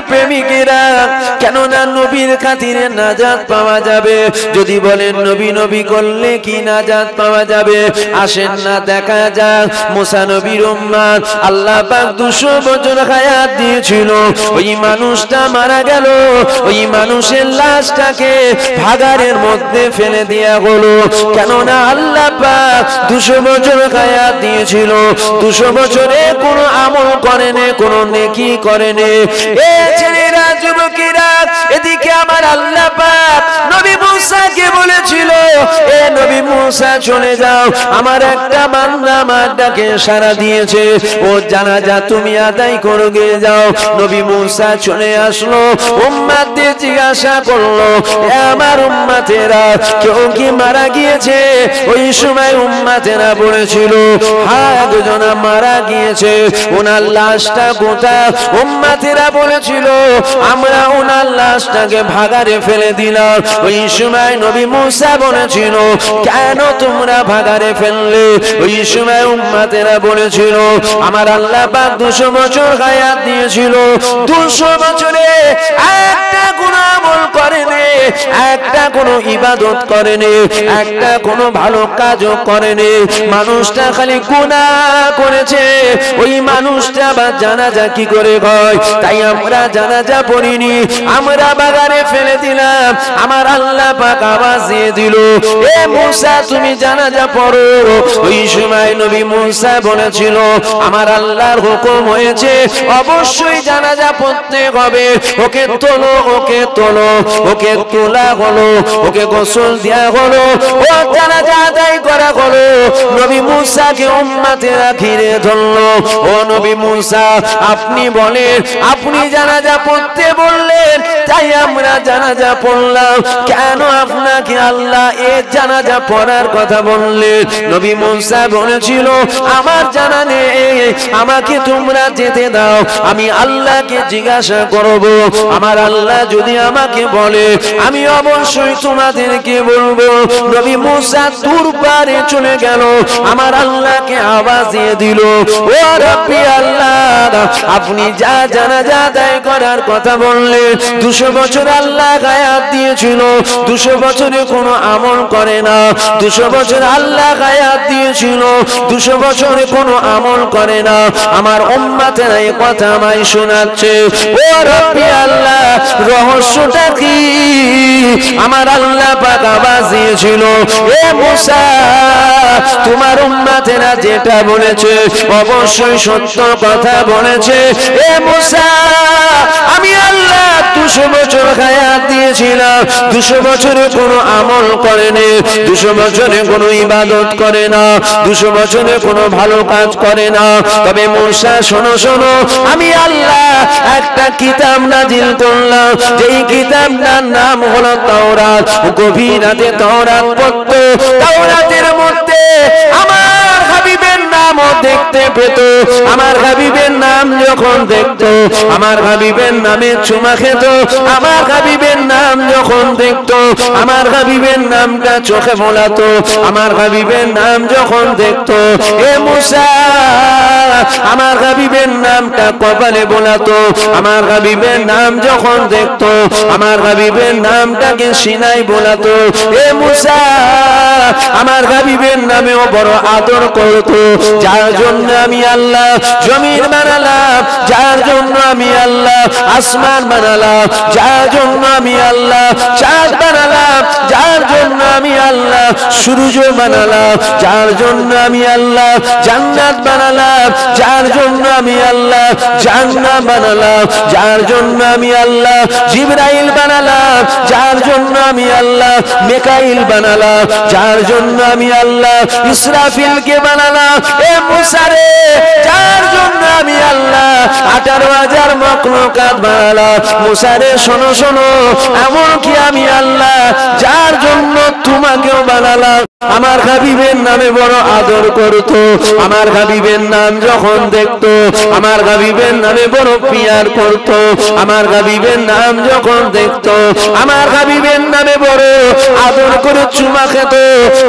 প্রেমিকেরা, কেননা নবীর খাতিরে নাজাত পাওয়া যাবে। যদি বলেন নবী নবী করলে কি নাজাত পাওয়া যাবে, আসেন না দেখা যাক। মুসা নবীর উম্মত, আল্লাহ পাক 200 বছর হায়াত দিয়েছিল। ওই মানুষটা মারা গেল, ওই মানুষের লাশটাকে ভাগাড়ের মধ্যে ফেলে দেয়া হলো। কেননা আল্লাহ পাক 200 বছর হায়াত দিয়েছিল, 200 বছরে কোনো আমল করেনি, কোনো নেকি করেনি। এ ছেলেরা, যুবকেরা, এদিকে আমার আল্লাহ পাক নবী মুসাকে বলেছিল, এ নবী মুসা চলে যাও, আমার একটা বান্দা আমার ডাকে সাড়া দিয়েছে, ও জানাজা তুমি আদায় করে গিয়ে যাও। নবী মুসা চলে আসলো, উম্মতদের জিজ্ঞাসা করলো, এ আমার উম্মতেরা, কেউ কি মারা গিয়েছে? ওই সময় উম্মতেরা বলেছিল, হ্যাঁ একজন মারা গিয়েছে, ওনার লাশটা কোথায়? উম্মতেরা বলেছিল, আমরা ওনার লাশটাকে ভাগাড়ে ফেলে দিলাম। ওই সময় নবী মুসা বলেছিল, কেন তোমরা ভাগাড়ে ফেললে? ওই সময় উম্মতেরা বলেছিল, আমার আল্লাহ পাক 200 বছর হায়াত দিয়েছিল, 200 বছরে একটা গুনাহ আমল করেনি, একটা কোনো ইবাদত করেনি, একটা কোনো ভালো কাজও করেনি। মানুষটা খালি গুনাহ করেছে। ওই মানুষটা বা জানাজা কি করে হয়? তাই আমরা জানাজা পড়িনি, আমরা বাগানে ফেলে দিলাম। আমার আল্লাহ পাক আওয়াজ দিয়ে দিল, এ মুসা তুমি জানাজা পড়ো। ওই সময় নবী মুসা বলেছিল, আমার আল্লাহর হুকুম হয়েছে, অবশ্যই জানাজা পড়তে হবে। ওকে তোলো, ওকে তোলো। ওকে তোলা হলো, ওকে গোসল দেয়া হলো, ও জানাজা আদায় করা হলো। নবী মুসাকে উম্মতেরা ঘিরে ধরলো, ও নবী মুসা আপনি বলেন, আপনি জানাজা পড়তে বললেন, তাই আমরা জানাজা পড়লাম, কেন আপনাকে আল্লাহ এ জানাজা পড়ার কথা বললেন? নবী মুসা বলেছিল, আমার জানা নেই, আমাকে তোমরা যেতে দাও, আমি আল্লাহকে জিজ্ঞাসা করব। আমার আল্লাহ যদি আমাকে বলে, আমি অবশ্যই তোমাদেরকে বলবো। নবী মুসা দূর পারে চলে গেল, আমার আল্লাহকে আওয়াজ দিয়ে দিল, ও রব্বি আল্লাহ, আপনি যা জানাজা আদায় করার কথা বললেন, 200 বছর আল্লাহ হায়াত দিয়েছিল, 200 বছরে কোনো আমল করে না, 200 বছর আল্লাহ হায়াত দিয়েছিল, 200 বছরে কোনো আমল করে না। আমার উম্মতেরা এই কথা আমায় শোনাচ্ছে, ও রব্বি আল্লাহ, রহস্যটা কি? আমার আল্লাহ পাক আওয়াজ দিয়েছিল, এ মুসা, তোমার উম্মতেরা যেটা বলেছে অবশ্যই সত্য কথা বলেছে। এ মুসা, আমি আল্লাহ 200 বছর হায়াত দিয়েছিলাম, 200 বছরে কোনো আমল করেনি, 200 বছরে কোনো ইবাদত করে না, 200 বছরে কোনো ভালো কাজ করে না। তবে মুসা শোনো শোনো, আমি আল্লাহ একটা কিতাব নাজিল করলাম, যেই কিতাবটার নাম হলো তাওরাত। গভীর রাতে তাওরাত পড়তো, তাওরাতের মধ্যে আমার হাবিবের নামও দেখতে পেত। আমার হাবিবের নাম যখন দেখতো, আমার হাবিবের নামে চুমা খেত। আমার হাবিবের নাম যখন দেখতো, আমার হাবিবের নামটা চোখে মোলাতো। আমার হাবিবের নাম যখন দেখতো, এ মুসা, আমার হাবিবের নামটা কপালে বোলাতো। আমার হাবিবের নাম যখন দেখতো, আমার হাবিবের নামটাকে সিনাই বোলাতো। এ মুসা, আমার হাবিবের নামেও বড় আদর করতো। যার জন্য আমি আল্লাহ জমিন বানালাম, যার জন্য আমি আল্লাহ আসমান বানালাম, যার জন্য আমি আল্লাহ চাঁদ বানালাম, যার জন্য আমি আল্লাহ সূর্য বানালাম, যার জন্য আমি আল্লাহ জান্নাত বানালাম, যার জন্য আমি আল্লাহ জান্নাত বানালাম, যার জন্য আমি আল্লাহ জিবরাইল বানালাম, যার জন্য আমি আল্লাহ মিকাইল বানালাম, যার জন্য আমি আল্লাহ ইসরাফিলকে বানালাম। এ মুসা রে, যার জন্য আমি আল্লাহ 18,000 মখলুকাত বানালাম। মুসা রে শোনো শোনো, এমন কি আমি আল্লাহ যার জন্য তোমাকেও বানালাম। আমার হাবিবের নামে বড় আদর করত, আমার হাবিবের নাম যখন দেখত আমার হাবিবের নামে বড় পিয়ার করত, আমার হাবিবের নাম যখন দেখত আমার হাবিবের নামে বড় আদর করে চুমা খেত।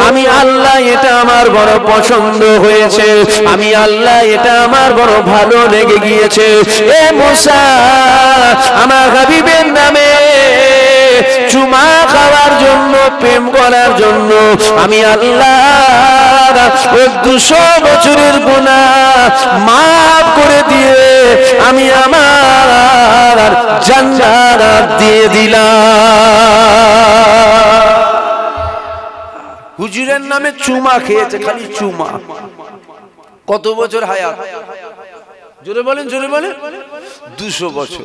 আমি আল্লাহ এটা আমার বড় পছন্দ হয়েছে, আমি আল্লাহ এটা আমার বড় ভালো লেগে গিয়েছে। এ মুসা আমার হাবিবের নামে চুমা খাওয়ার জন্য, প্রেম করার জন্য আমি আল্লাহ 200 বছরের গুনাহ মাফ করে দিয়ে আমি আমার জান্নাত দিয়ে দিলাম। হুজুরের নামে চুমা খেয়েছে, খালি চুমা। কত বছর হায়াত? জোরে বলেন, জোরে বলেন। 200 বছর।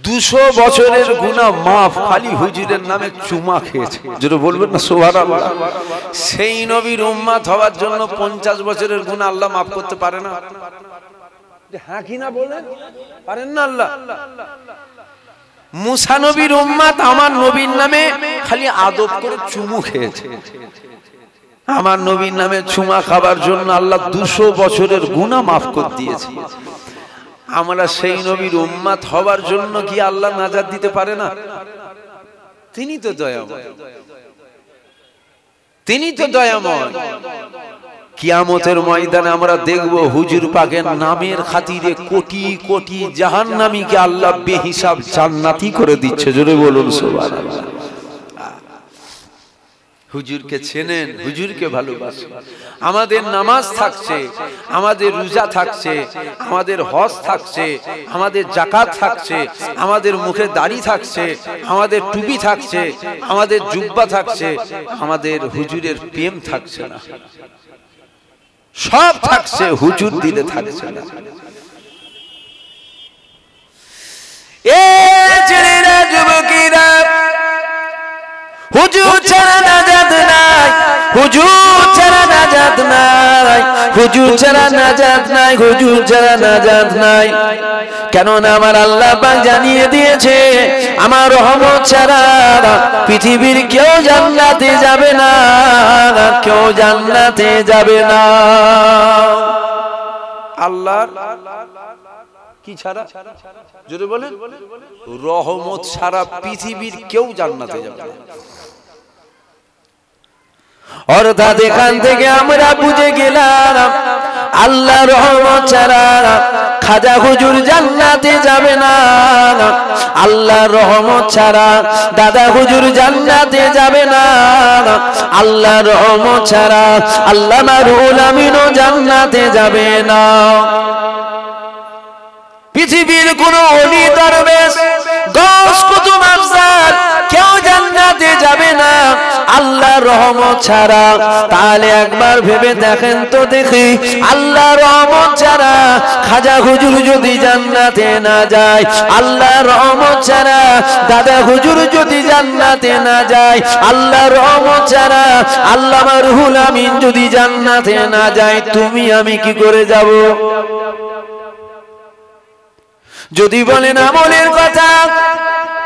200 বছরের গুনাহ মাফ, খালি হুজুরের নামে চুমা খেয়েছে। জোরে বলবেন না সুবহানাল্লাহ। সেই নবীর উম্মত হওয়ার জন্য 50 বছরের গুনাহ আল্লাহ মাফ করতে পারে না? হ্যাঁ কি না বলেন? পারেন না আল্লাহ? মুসা নবীর উম্মত আমার নবীর নামে খালি আদব করে চুমু খেয়েছে। আমার নবীর নামে চুমা খাবার জন্য আল্লাহ 200 বছরের গুনাহ মাফ করে দিয়েছে। আমরা সেই নবীর উম্মত হওয়ার জন্য কি আল্লাহ নাজাত দিতে পারে না? তিনি তো দয়াময়, তিনি তো দয়াময়। কিয়ামতের ময়দানে আমরা দেখব হুজুর পাকের নামের খাতিরে কোটি কোটি জাহান্নামীকে আল্লাহ বেহিসাব জান্নাতি করে দিচ্ছে। জোরে বলুন সুবহানাল্লাহ। হুজুরকে চেনেন, হুজুরকে ভালোবাসেন। আমাদের নামাজ থাকছে, আমাদের রোজা থাকছে, আমাদের হজ থাকছে, আমাদের যাকাত থাকছে, আমাদের মুখে দাড়ি থাকছে, আমাদের টুপি থাকছে, আমাদের জুব্বা থাকছে, আমাদের হুজুরের প্রেম থাকছে না। সব থাকছে, হুজুর দিলে থাকছে না। এ ছেলেরা, যুবকেরা, হুজুর ছাড়া নাজাত নাই, হুজুর ছাড়া নাজাত নাই, হুজুর ছাড়া নাজাত নাই, হুজুর ছাড়া নাজাত নাই। কেননা আমার আল্লাহ পাক জানিয়ে দিয়েছে আমার রহমত ছাড়া পৃথিবীর কেউ জান্নাতে যাবে না, কেউ জান্নাতে যাবে না। আল্লাহর কি ছাড়া? জোরে বলেন। রহমত ছাড়া পৃথিবীর কেউ জান্নাতে যাবে না। অর্থাৎ এখান থেকে আমরা বুঝে গেলাম আল্লাহ রহমত ছাড়া খাজা হুজুর জান্নাতে যাবে না, আল্লাহ রহমত ছাড়া দাদা হুজুর জান্নাতে যাবে না, আল্লাহ রহমত ছাড়া আল্লামা রুহুল আমিনও জান্নাতে যাবে না। পৃথিবীর কোন ওলি দরবেশ গৌস কুতুব আফজাল কেউ জান্নাতে যাবে না আল্লাহর রহমত ছাড়া। তাহলে একবার ভেবে দেখেন তো দেখি, আল্লাহর রহমত ছাড়া খাজা হুজুর যদি জান্নাতে না যায়, আল্লাহর রহমত ছাড়া দাদা হুজুর যদি জান্নাতে না যায়, আল্লাহর রহমত ছাড়া আল্লামা রুহুল আমিন যদি জান্নাতে না যায়, তুমি আমি কি করে যাব? যদি বলেন আমলের কথা,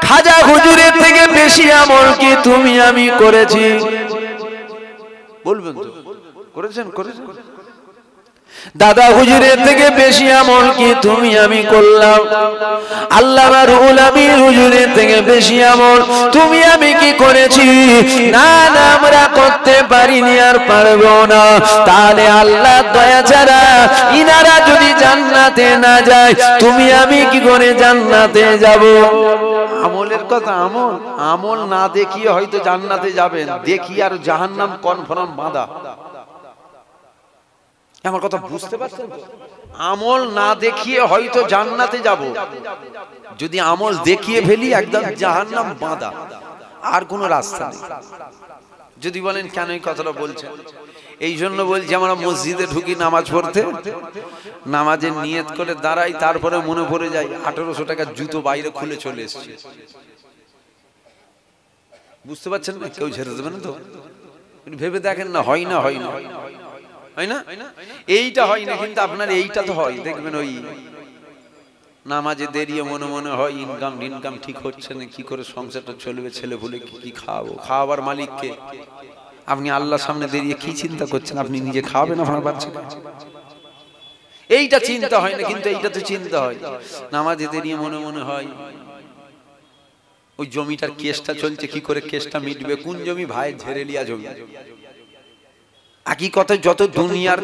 খাজা হুজুরের থেকে বেশি আমল কি তুমি আমি করেছি? বলবেন তো করেছেন? করেছেন। দাদা হুজুরের থেকে বেশি আমল কি তুমি আমি করলাম? আল্লামা রুহুল আমিন হুজুরের থেকে বেশি আমল তুমি আমি কি করেছি? না না, আমরা করতে পারিনি, আর পারবো না। তাহলে আল্লাহ দয়া ছাড়া ইনারা যদি জান্নাতে না যায়, তুমি আমি কি করে জান্নাতে যাব? আমলের কথা, আমল আমল না দেখিয়ে হয়তো জান্নাতে যাবেন, দেখি আর জাহান্নাম কনফার্ম বাঁধা। আমার কথা বুঝতে পারছেন? আমল না দেখিয়ে হয়তো জান্নাতে যাব, যদি আমল দেখিয়ে ফেলি একদম জাহান্নাম বাঁধা, আর কোনো রাস্তা নেই। যদি বলেন কেন এই কথাটা বলছেন, এই জন্য বলছি আমরা মসজিদে ঢুকি নামাজ পড়তে, নামাজের নিয়ত করে দাঁড়াই, তারপরে মনে পড়ে যায় 1800 টাকার জুতো বাইরে খুলে চলে এসেছে। বুঝতে পারছেন না? কেউ ছেড়ে দেবে না তো? ভেবে দেখেন না, হয় না, হয় না, হয় না? এইটা হয় না, কিন্তু আপনার এইটা তো হয়। দেখবেন ওই নামাজে দেরিয়ে মনে মনে হয় ইনকাম ঠিক হচ্ছে না, কি করে সংসারটা চলবে, ছেলে ভুলে কি খাওয়াবো, খাওয়াবার মালিককে আপনি আল্লাহর সামনে দাঁড়িয়ে কি চিন্তা করছেন? আপনি নিজে খাওয়াবেন আপনার বাচ্চাকে? এইটা চিন্তা হয় না, কিন্তু এইটা তো চিন্তা হয়। নামাজে দাঁড়িয়ে মনে মনে হয় ওই জমিটার কেসটা চলছে, কি করে কেসটা মিটবে, কোন জমি ভাই ঝেড়েলিয়া জমি। হাকিকতে যত দুনিয়ার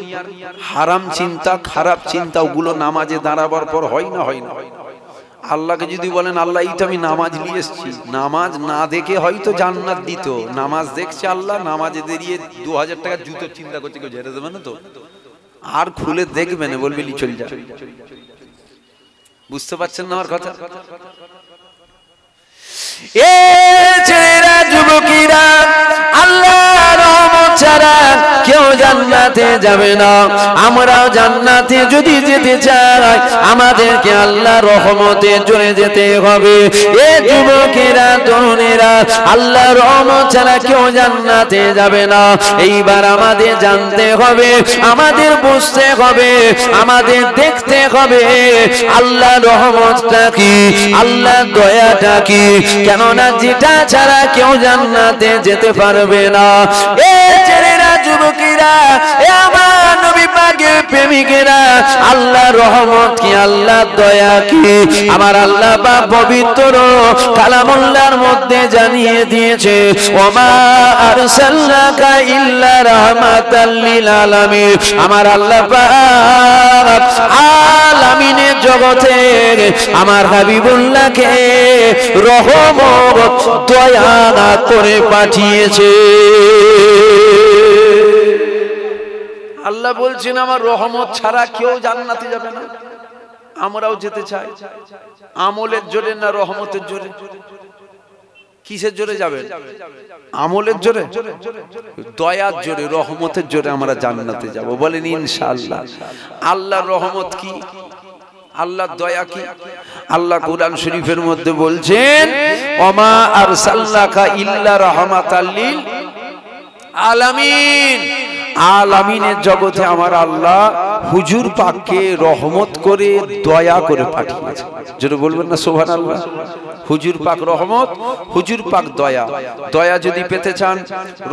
হারাম চিন্তা, খারাপ চিন্তা, ওগুলো নামাজে দাঁড়াবার পর হয় না, হয় না। আল্লাহকে যদি বলেন আল্লাহ এইটা আমি নামাজ নিয়ে এসেছি, নামাজ না দেখে হয়তো জান্নাত দিত, নামাজ দেখছে আল্লাহ, নামাজে দাঁড়িয়ে 2000 টাকার জুতোর চিন্তা করছে, কেউ ঝেড়ে দেবে না তো? আর খুলে দেখবে না, বলবে লি চল যা। বুঝতে পারছেন না আমার কথা? এ ছেলেরা, যুবকেরা, আল্লাহর রহমত ছাড়া কেউ জান্নাতে যাবে না। আমরাও জান্নাতে যদি যেতে চাই, আমাদেরকে আল্লাহর রহমতে চলে যেতে হবে। এ যুবকেরা, তরুণেরা, আল্লাহর রহমত ছাড়া কেউ জান্নাতে যাবে না। এইবার আমাদের জানতে হবে, আমাদের বুঝতে হবে, আমাদের দেখতে হবে আল্লাহর রহমতটা কি, আল্লাহর দয়াটা কি। কেননা যেটা ছাড়া কেউ জান্নাতে যেতে পারবে না। এ ছেলেরা, যুবকেরা, এ আমার নবী পাকের প্রেমিকেরা, আল্লাহর রহমত কি, আল্লাহর দয়া কি, আমার আল্লাহ পাক পবিত্র কালামুল্লাহর মধ্যে জানিয়ে দিয়েছে, ওমা আরসালনাকা ইল্লা রাহমাতাল লিল আলামিন। আমার আল্লাহ পাক আলামিনের জগতে আমার হাবিবুল্লাহকে রহমত দয়া করে পাঠিয়েছে। আল্লাহ বলছেন আমার রহমত ছাড়া কেউ জান্নাতে যাবে না। আমরাও যেতে চাই। আমলের জোরে না রহমতের জোরে? কিসের জোরে যাবেন? আমলের জোরে, দয়ার জোরে, রহমতের জোরে আমরা জান্নাতে যাব। বলেন ইনশাআল্লাহ। আল্লাহর রহমত কি, আল্লাহর দয়া কি? আল্লাহ কুরআন শরীফের মধ্যে বলছেন, ওমা আরসালনাকা ইল্লা রাহমাতাল লিল আলামিন। আলামিনের জগতে আমার আল্লাহ হুজুর পাককে রহমত করে দয়া করে পাঠিয়েছে। যেটা বলবেন না সুবহানাল্লাহ। হুজুর পাক রহমত, হুজুর পাক দয়া। দয়া যদি পেতে চান,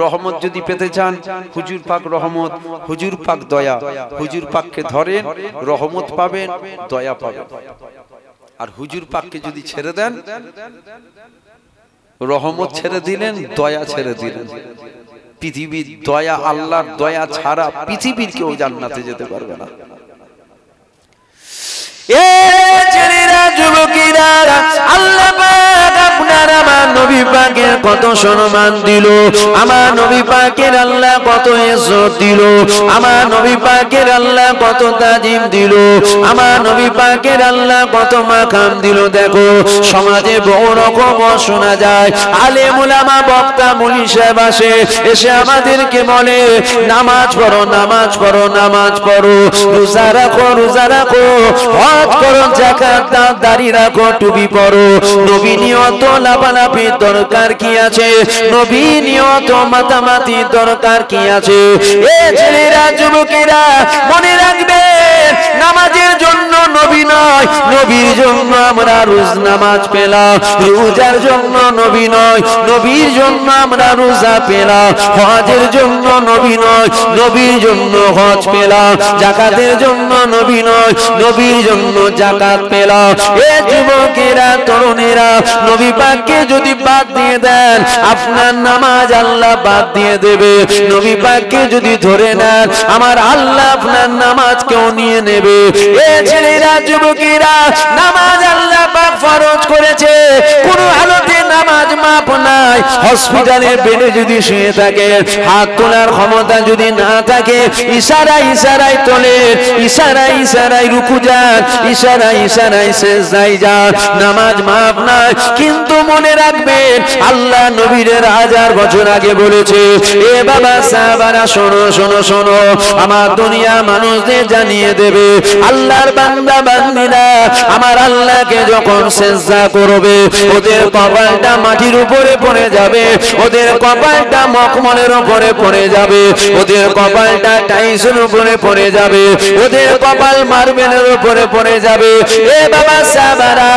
রহমত যদি পেতে চান, হুজুর পাক রহমত, হুজুর পাক দয়া। হুজুর পাককে ধরেন, রহমত পাবেন, দয়া পাবেন। আর হুজুর পাককে যদি ছেড়ে দেন, রহমত ছেড়ে দিলেন, দয়া ছেড়ে দিলেন। পৃথিবীর দয়া, আল্লাহর দয়া ছাড়া পৃথিবীর কেউ জান্নাতে যেতে পারবে না। এ ছেলেরা, যুবকেরা, আল্লাহ পাক আপনার আমার নবী পাকের কত সম্মান দিল, আমার নবী পাকের আল্লাহ কত ইজ্জত দিল, আমার নবী পাকের আল্লাহ কত তাজিম দিল, আমার নবী পাকের আল্লাহ কত মাকাম দিল। দেখো সমাজে বহু রকম শোনা যায়, আলেম উলামা, বক্তা, মুলি সাহেব আসে, এসে আমাদেরকে বলে নামাজ পড়ো, নামাজ পড়ো, নামাজ পড়ো, রোজা রাখো, রোজা রাখো, হজ করো, যাকাত দাও, দাড়ি রাখো, টুপি পরো। নবী নিয়ত লাফালাফির দরকার কি আছে? নবী নিয়ত মাতামাতি দরকার কি আছে? এ ছেলেরা, যুবকেরা, মনে রাখবে নামাজের জন্য নবী নয়, নবীর জন্য আমরা রোজ নামাজ পেলাম। রোজার জন্য নবী নয়, নবীর জন্য আমরা রোজা পেলাম। হজের জন্য নবী নয়, নবীর জন্য হজ পেলাম। যাকাতের জন্য নবী নয়, নবীর জন্য যাকাত পেলাম। এ যুবকেরা, তরুণেরা, নবী পাককে যদি বাদ দিয়ে দেন, আপনার নামাজ আল্লাহ বাদ দিয়ে দেবে। নবী পাককে যদি ধরে নেন, আমার আল্লাহ আপনার নামাজকেও নিয়ে নেবে। এ ছেলেরা, যুবকেরা, নামাজ আল্লাহ পাক ফরজ করেছে। কোন হালতে নামাজ মাপ নাই। হসপিটালের বেডে যদি শুয়ে থাকে, হাত তোলার ক্ষমতা যদি না থাকে, ইশারায় ইশারায় তোলেন, ইশারায় ইশারায় রুকু যান, ইশারায় ইশারায় সিজদায় যান, নামাজ মাপ নাই। কিন্তু মনে রাখবেন আল্লাহ নবীর 1000 বছর আগে বলেছে, এ বাবা সাহাবারা শোনো, শোনো, শোনো, আমার দুনিয়া মানুষদের জানিয়ে দেবে, আল্লাহর বান্দা বান্দিরা আমার আল্লাহকে যখন যখন সেজদা করবে ওদের কপালটা মাটির উপরে পড়ে যাবে, ওদের কপালটা মখমলের উপরে পড়ে যাবে, ওদের কপালটা টাইসের উপরে পড়ে যাবে, ওদের কপাল মার্বেলের উপরে পড়ে যাবে। এ বাবা সাহাবারা,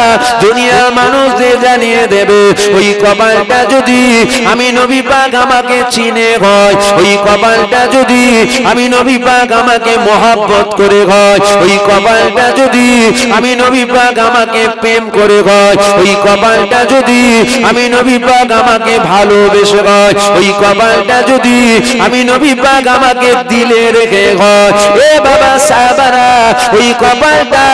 দুনিয়ার মানুষদের জানিয়ে দেবে ওই কপালটা যদি আমি নবী পাক আমাকে চিনে হয়, ওই কপালটা যদি আমি নবী পাক আমাকে মহব্বত করে হয়, ওই কপালটা যদি আমি নবী পাক আমাকে প্রেম করে হয়, ওই কপালটা যদি আমি নবী পাক আমাকে ভালোবেসে হয়, ওই কপালটা যদি আমি নবী পাক আমাকে দিলে রেখে হয়। এ বাবা সাহাবারা, ওই কপালটা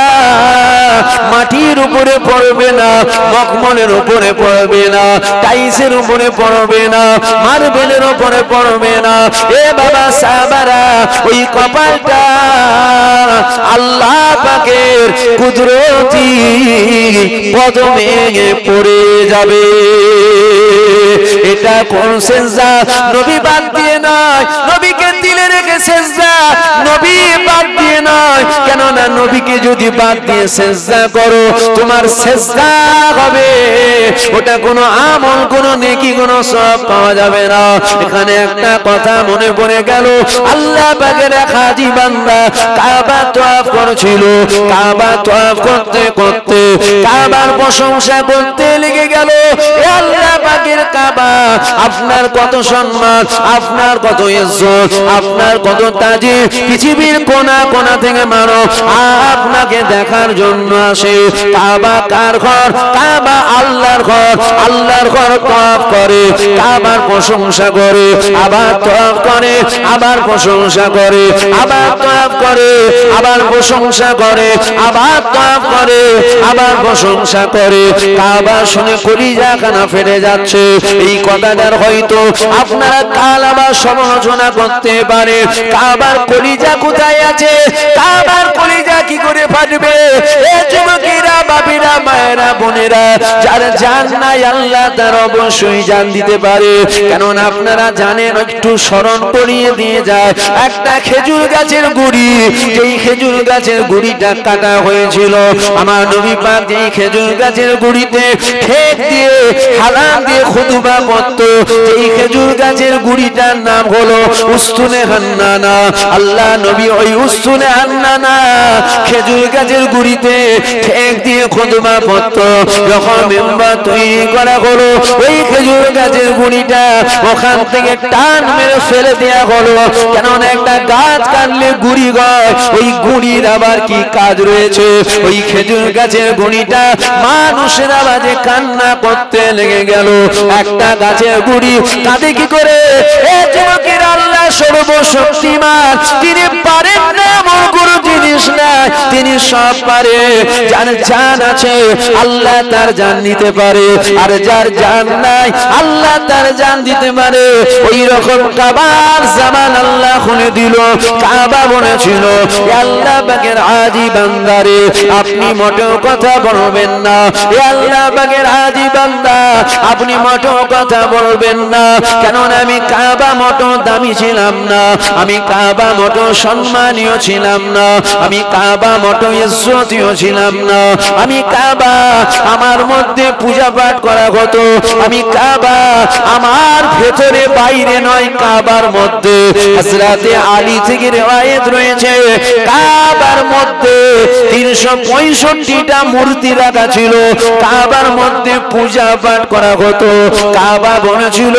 মাটির উপরে পড়বে না, মখমলের উপরে পড়বে না, টাইসের উপরে পড়বে না, মার্বেলের উপরে পড়বে না। এ বাবা সাহাবারা, ওই কপালটা আল্লাহ পাকের কুদরতি কদমে পড়ে যাবে। এটা কোন সেজদা? নবী বাদ দিয়ে নয়, নবীকে দিলে রেখে সেজদা, নবী বাদ দিয়ে নয়। কেননা নবীকে যদি বাদ দিয়ে সেজদা করো, তোমার সেজদা হবে ওটা কোনো আমল, কোনো নেকি, কোনো সওয়াব পাওয়া যাবে না। এখানে একটা কথা মনে পড়ে গেল, আল্লাহ পাকের এক হাজী বান্দা কাবা তওয়াফ করেছিল। কাবা তওয়াফ করতে করতে কাবার প্রশংসা করতে লেগে গেল। আল্লাহ পাকের কাবা, আপনার কত সম্মান, আপনার কত ইজ্জত, আপনার কত তাজিম, পৃথিবীর কোনা কোনা থেকে মানব আপনাকে দেখার জন্য আসে। কাবা কার ঘর? কাবা আল্লাহর ঘর। আল্লাহর ঘর তওয়াফ করে, কাবার প্রশংসা করে, আবার তওয়াফ করে, আবার প্রশংসা করে, আবার তওয়াফ করে, আবার প্রশংসা করে, আবার তওয়াফ করে, আবার প্রশংসা করে। কাবা শুনে কলিজা কানা ফেটে যাচ্ছে। এই কথাটার হয়তো আপনারা কাল আবার সমালোচনা করতে পারে, কাবার কলিজা কোথায় আছে? কাবার কলিজা কি করে ফাটবে? এ যুবকেরা, বাবিরা, মায়েরা, বোনেরা, যার জান নাই আল্লাহ তার অবশ্যই জান দিতে পারে। কেননা আপনারা জানেন, একটু স্মরণ করিয়ে দিয়ে যায়, একটা খেজুর গাছের গুড়ি, যেই খেজুর গাছের গুড়িটা কাটা হয়েছিল, আমার নবী পাক যেই খেজুর গাছের গুড়িতে ঠেক দিয়ে হালাল দিয়ে খুতবা পড়ত, যেই খেজুর গাছের গুড়িটার নাম হলো উস্তুনে হান্নানা। আল্লাহ নবী ওই উস্তুনে হান্নানা খেজুর গাছের গুড়িতে ঠেক দিয়ে খুতবা পড়ত। যখন মেম্বার তৈরি করা হলো, ওই খেজুর গাছের গুড়িটা ওখান থেকে টান মেরে ফেলে দেওয়া হলো। কেননা একটা গাছ কাটলে গুড়ি গয়, ওই গুড়ির আবার কি কাজ রয়েছে? ওই খেজুর গাছের গুড়িটা মানুষের আওয়াজে কান্না করতে লেগে গেল। একটা গাছের গুড়ি কাঁদে কি করে? এ যুবকের, আল্লাহ সর্বশক্তিমান, তিনি পারেন না এমন কোনো জিনিস না, তিনি সব পারে। যার জান আছে আল্লাহ তার জান নিতে পারে, আর যার জান নাই আল্লাহ তার জান দিতে পারে। ওই রকম কাবার জামান আল্লাহ খুলে দিল। কাবা বলেছিল, আল্লাহ পাকের হাজী বান্দারে, আপনি মোটেও কথা বলবেন না। আল্লাহ পাকের হাজী বান্দা, আপনি মোটেও কথা বলবেন না। কেননা আমি কাবা মোটেও দামি ছিলাম না, আমি কাবা মোটেও সম্মানীয় ছিলাম না, আমি কাবা মোটেও ইজ্জতীয় ছিলাম না। আমি কাবা, আমার মধ্যে পূজা পাঠ করা হতো। আমি কাবা, আমার ভেতরে বাইরে নয়, কাবার মধ্যে। হযরতে আলী থেকে রিওয়ায়াত রয়েছে, কাবার মধ্যে 365টা মূর্তি রাখা ছিল। কাবার মধ্যে পূজা পাঠ করা হতো। কাবা বলেছিল,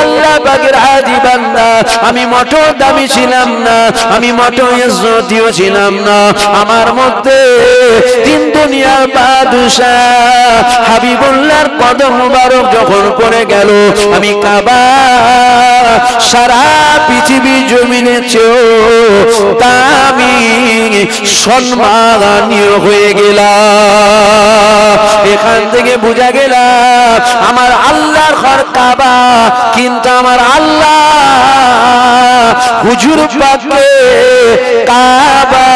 আল্লাহ পাকের হাজী বান্দা, আমি মোটেও দামি ছিলাম না, আমি মোটেও ইজ্জতীয় ছিলাম না। আমার মধ্যে তিন দুনিয়ার বাদশা হাবিবুল্লাহর কদম মুবারক যখন পড়ে গেল, আমি কাবা সারা পৃথিবী জমিনে চেয়েও দামি সম্মানীয় হয়ে গেলাম। এখান থেকে বোঝা গেল আমার আল্লাহর ঘর কাবা, কিন্তু আমার আল্লাহ হুজুর পাককে কাবা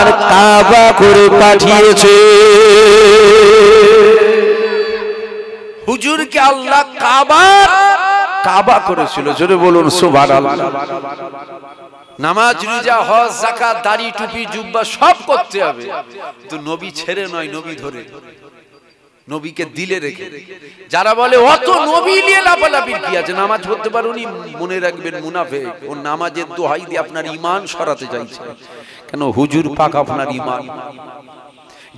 আর কাবা করে পাঠিয়েছে। হুজুরকে আল্লাহ কাবা করেছিল। জোরে বলুন সুবহানাল্লাহ। নামাজ, রোজা, হজ, যাকাত, দাড়ি, টুপি, জুব্বা সব করতে হবে, কিন্তু নবী ছেড়ে নয়, নবী ধরে। নবীকে দিলে রেখে। যারা বলে অত নবী নিয়ে লাফালাফি কি আছে, নামাজ পড়তে পারোনি, মনে রাখবেন মুনাফিক। ও নামাজের দোহাই দিয়ে আপনার ঈমান সরাতে চাইছে। কেন? হুজুর পাক আপনার ঈমান।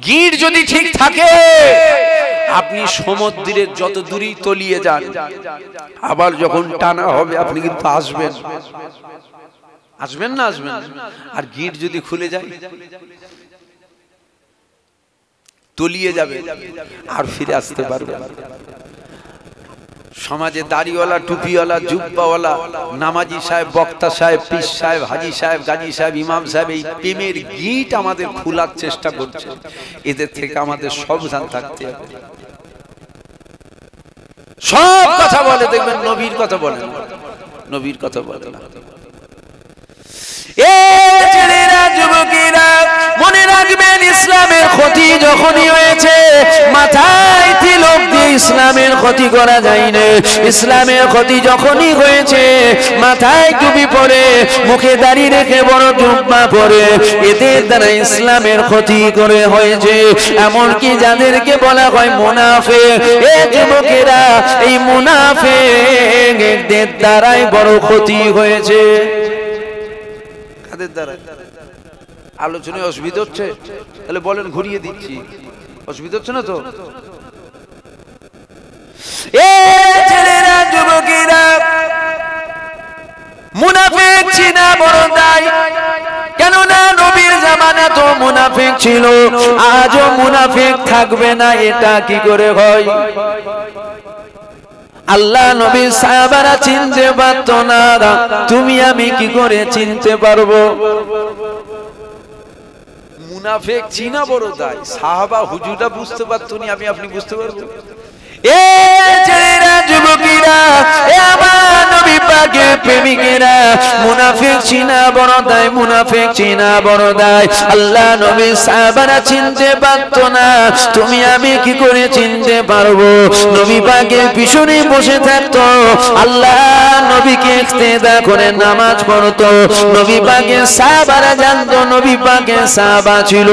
গিট যদি ঠিক থাকে আপনি সমুদ্রের যত দূরই তলিয়ে যান, আবার যখন টানা হবে আপনি কিন্তু আসবেন। আসবেন না? আসবেন। আর গিট যদি খুলে যায় তলিয়ে যাবে, আর ফিরে আসতে পারবে না। সমাজে দাড়িওয়ালা, টুপিওয়ালা, জুব্বাওয়ালা, নামাজি সাহেব, বক্তা সাহেব, পীর সাহেব, হাজি সাহেব, গাজী সাহেব, ইমাম সাহেব এই প্রেমের গিট আমাদের খোলার চেষ্টা করছে। এদের থেকে আমাদের সাবধান থাকতে হবে। সব কথা বলে, দেখবেন নবীর কথা বলে না, নবীর কথা বলে না। ছেলেরা, যুবকেরা, মনে রাখবেন ইসলামের ক্ষতি যখনই হয়েছে মাথায় তিলক দিয়ে ইসলামের ক্ষতি করা যায় না। ইসলামের ক্ষতি যখনই হয়েছে মাথায় টুপি পরে, মুখে দাড়ি রেখে বড় জুব্বা পরে, এদের দ্বারা ইসলামের ক্ষতি করে হয়েছে। এমনকি যাদেরকে বলা হয় মুনাফিক, এ যুবকেরা, এই মুনাফিকদের দ্বারাই বড় ক্ষতি হয়েছে। আলোচনায় অসুবিধা হচ্ছে? তাহলে বলেন, ঘুরিয়ে দিচ্ছি। অসুবিধা হচ্ছে না তো? ছেলেরা, যুবকেরা, মুনাফিক চিনা বড় দায়। কেননা নবীর জামানা তো মুনাফিক ছিল, আজও মুনাফিক থাকবে না, এটা কি করে হয়? আল্লাহ নবী সাহাবারা চিনতে পারত না, তুমি আমি কি করে চিনতে পারবো? মুনাফিক চিনা বড় দায়। সাহাবা হুজুরা বুঝতে পারতো না, আমি আপনি বুঝতে পারবো? এ ছেলেরা, যুবকেরা, এ আমার নবী পাকের প্রেমিকেরা, মুনাফিক চিনা বড় দায়, মুনাফিক চিনা বড় দায়। আল্লাহ নবী সাহাবারা চিনতে পারতো না, তুমি আমি কি করে চিনতে পারবো? নবী পাকের পিছনে বসে থাকতো, আল্লাহ নবীকে ইক্তেদা করে নামাজ পড়তো। নবী পাকের সাহাবারা জানতো নবী পাকের সাহাবা ছিল।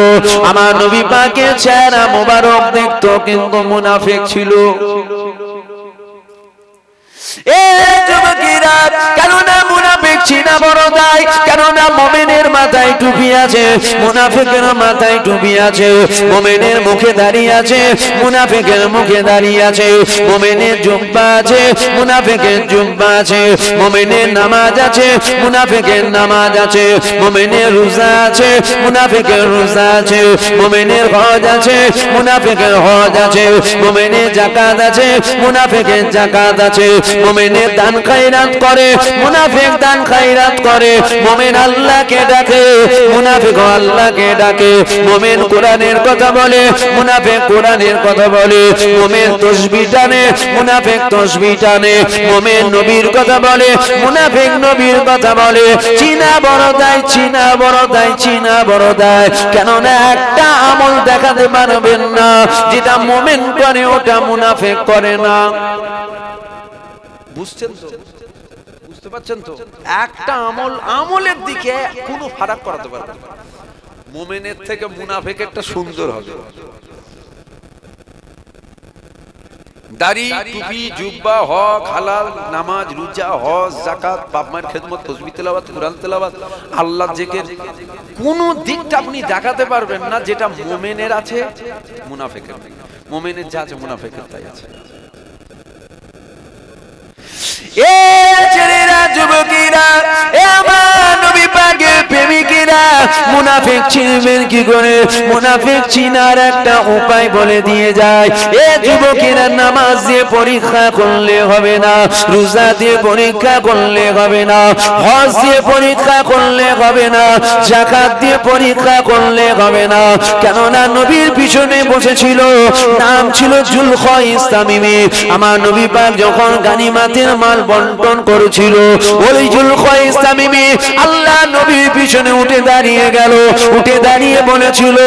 আমার নবী পাকের চেহারা মোবারক দেখতো, কিন্তু মুনাফিক ছিল। কেননা মুনাফিক চিনা বড় দায়। কেননা মুমিনের মাথায় টুপি আছে, মুনাফিকের মাথায় টুপি আছে। মুমিনের মুখে দাঁড়িয়ে আছে, মুনাফিকের মুখে দাঁড়িয়ে আছে। মুমিনের জুব্বা আছে, মুনাফিকের জুব্বা আছে। মুমিনের নামাজ আছে, মুনাফিকের নামাজ আছে। মুমিনের রোজা আছে, মুনাফিকের রোজা আছে। মুমিনের হজ আছে, মুনাফিকের হজ আছে। মুমিনের যাকাত আছে, মুনাফিকের যাকাত আছে। মুমিনের দান খায়রাত করে, মুনাফিক দান খায়রাত করে। মুমিন আল্লাহকে ডাকে, মুনাফিক আল্লাহকে ডাকে। মুমিন কোরআনের কথা বলে, মুনাফিক কোরআনের কথা বলে। মুমিন তাসবিহ টানে, মুনাফিক তাসবিহ টানে। মুমিন নবীর কথা বলে, মুনাফিক নবীর কথা বলে। চিনা বড় দায়, চিনা বড় দায়, চিনা বড় দায়। কেননা একটা আমল দেখাতে পারবেন না যেটা মুমিন করে ওটা মুনাফিক করে না। বুঝছেন তো? বুঝতে পারছেন তো? একটা আমলের দিকে কোনো ফারাক করাতে পারবে না। মুমিনের থেকে মুনাফিকেরটা সুন্দর হবে। দাড়ি, টুপি, জুব্বা, হক, হালাল, নামাজ, রোজা, হজ, যাকাত, বাপ মায়ের খেদমত, তাসবিহ তেলাওয়াত, কুরআন তেলাওয়াত, আল্লাহর জিকির, কোন দিকটা আপনি দেখাতে পারবেন না যেটা মুমিনের আছে মুনাফিকের নেই। মুমিনের যা আছে মুনাফিকের তাই আছে। এ ছেলেরা, যুবকেরা, এ আমার নবী পাকের প্রেমিকেরা, মুনাফিক চিনবেন কি করে? মুনাফিক চিনার একটা উপায় বলে দিয়ে যায়। এ যুবকেরা, নামাজ দিয়ে পরীক্ষা করলে হবে না, রোজা দিয়ে পরীক্ষা করলে হবে না, হজ দিয়ে পরীক্ষা করলে হবে না, যাকাত দিয়ে পরীক্ষা করলে হবে না। কেননা নবীর পিছনে বসেছিল, নাম ছিল জুলখাইস তামিমি। আমার নবী পাক যখন গানিমাতের মাল বন্টন করেছিল, ওই জুলখাইস তামিমি আল্লাহ নবীর পিছনে উঠে দাঁড়িয়ে গেল। গেল, উঠে দাঁড়িয়ে বলেছিল,